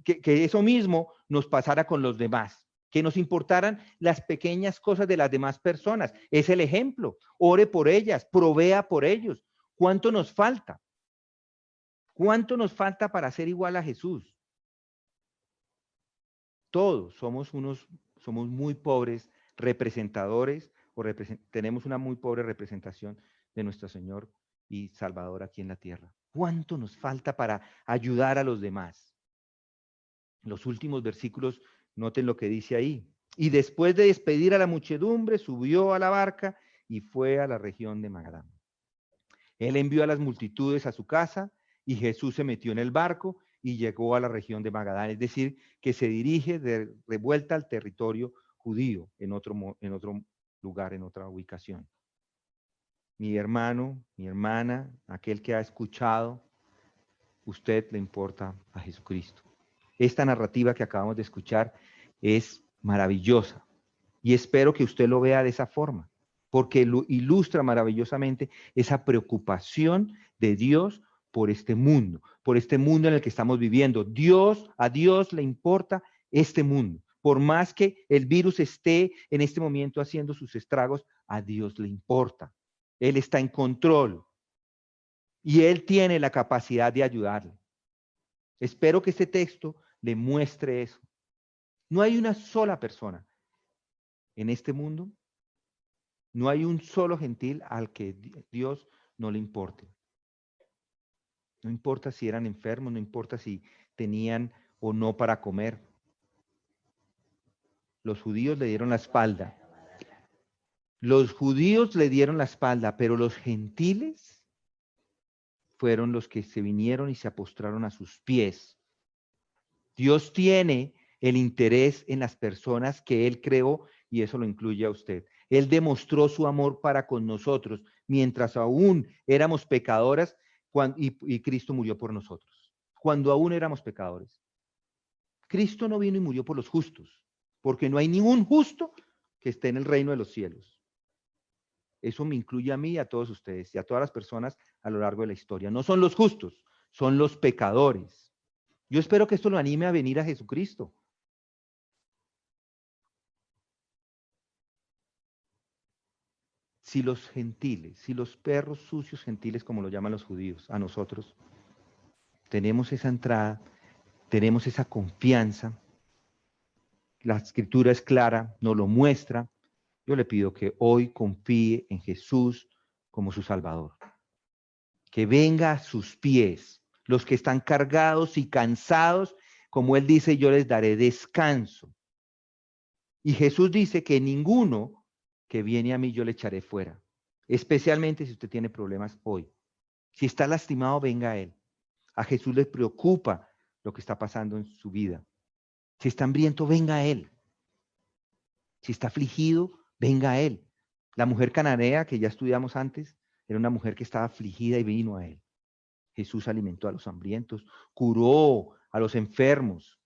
que eso mismo nos pasara con los demás, que nos importaran las pequeñas cosas de las demás personas. Es el ejemplo. Ore por ellas, provea por ellos. ¿Cuánto nos falta? ¿Cuánto nos falta para ser igual a Jesús? Todos somos muy pobres representadores, tenemos una muy pobre representación de nuestro Señor y Salvador aquí en la tierra. ¿Cuánto nos falta para ayudar a los demás? Los últimos versículos, noten lo que dice ahí. Y después de despedir a la muchedumbre, subió a la barca y fue a la región de Magadán. Él envió a las multitudes a su casa y Jesús se metió en el barco y llegó a la región de Magadán, es decir, que se dirige de vuelta al territorio judío en otro lugar, en otra ubicación. Mi hermano, mi hermana, aquel que ha escuchado, usted le importa a Jesucristo. Esta narrativa que acabamos de escuchar es maravillosa y espero que usted lo vea de esa forma, porque lo ilustra maravillosamente esa preocupación de Dios por este mundo en el que estamos viviendo. A Dios le importa este mundo. Por más que el virus esté en este momento haciendo sus estragos, a Dios le importa. Él está en control y Él tiene la capacidad de ayudarle. Espero que este texto le muestre eso. No hay una sola persona en este mundo No hay un solo gentil al que Dios no le importe. No importa si eran enfermos, no importa si tenían o no para comer. Los judíos le dieron la espalda. Los judíos le dieron la espalda, pero los gentiles fueron los que se vinieron y se postraron a sus pies. Dios tiene el interés en las personas que Él creó y eso lo incluye a usted. Él demostró su amor para con nosotros mientras aún éramos pecadores y Cristo murió por nosotros. Cuando aún éramos pecadores. Cristo no vino y murió por los justos, porque no hay ningún justo que esté en el reino de los cielos. Eso me incluye a mí y a todos ustedes y a todas las personas a lo largo de la historia. No son los justos, son los pecadores. Yo espero que esto lo anime a venir a Jesucristo. Si los gentiles, si los perros sucios gentiles, como lo llaman los judíos, a nosotros, tenemos esa entrada, tenemos esa confianza, la escritura es clara, nos lo muestra, yo le pido que hoy confíe en Jesús como su Salvador. Que venga a sus pies, los que están cargados y cansados, como Él dice, yo les daré descanso. Y Jesús dice que ninguno que viene a mí yo le echaré fuera, especialmente si usted tiene problemas hoy. Si está lastimado, venga a Él. A Jesús le preocupa lo que está pasando en su vida. Si está hambriento, venga a Él. Si está afligido, venga a Él. La mujer cananea que ya estudiamos antes, era una mujer que estaba afligida y vino a Él. Jesús alimentó a los hambrientos, curó a los enfermos,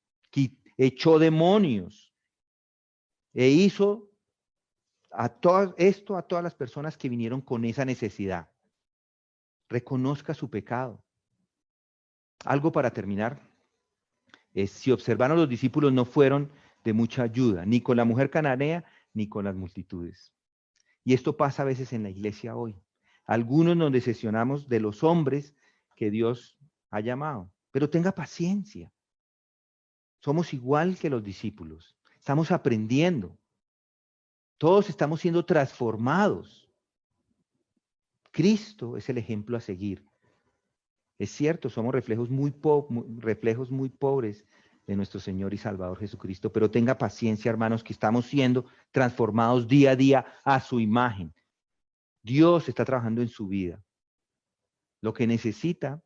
echó demonios e hizo a todas las personas que vinieron con esa necesidad. Reconozca su pecado. Algo para terminar. Si observaron, los discípulos no fueron de mucha ayuda, ni con la mujer cananea, ni con las multitudes. Y esto pasa a veces en la iglesia hoy. Algunos nos decepcionamos de los hombres que Dios ha llamado, pero tenga paciencia. Somos igual que los discípulos. Estamos aprendiendo. Todos estamos siendo transformados. Cristo es el ejemplo a seguir. Es cierto, somos reflejos muy pobres de nuestro Señor y Salvador Jesucristo, pero tenga paciencia, hermanos, que estamos siendo transformados día a día a su imagen. Dios está trabajando en su vida. Lo que necesita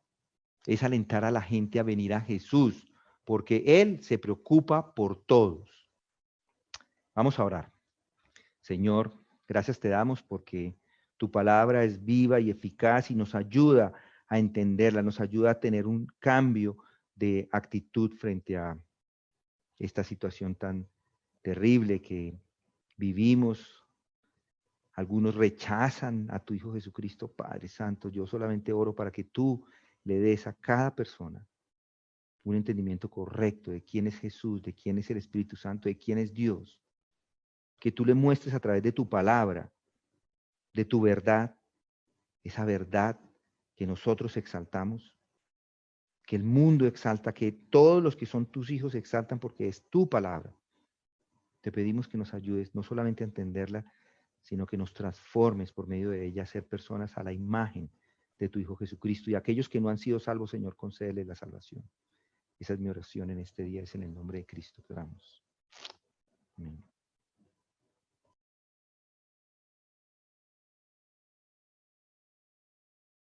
es alentar a la gente a venir a Jesús, porque Él se preocupa por todos. Vamos a orar. Señor, gracias te damos porque tu palabra es viva y eficaz y nos ayuda a entenderla, nos ayuda a tener un cambio de actitud frente a esta situación tan terrible que vivimos. Algunos rechazan a tu Hijo Jesucristo, Padre Santo. Yo solamente oro para que tú le des a cada persona un entendimiento correcto de quién es Jesús, de quién es el Espíritu Santo, de quién es Dios. Que tú le muestres a través de tu palabra, de tu verdad, esa verdad que nosotros exaltamos, que el mundo exalta, que todos los que son tus hijos exaltan porque es tu palabra. Te pedimos que nos ayudes no solamente a entenderla, sino que nos transformes por medio de ella a ser personas a la imagen de tu Hijo Jesucristo. Y aquellos que no han sido salvos, Señor, concédeles la salvación. Esa es mi oración en este día, es en el nombre de Cristo que oramos. Amén.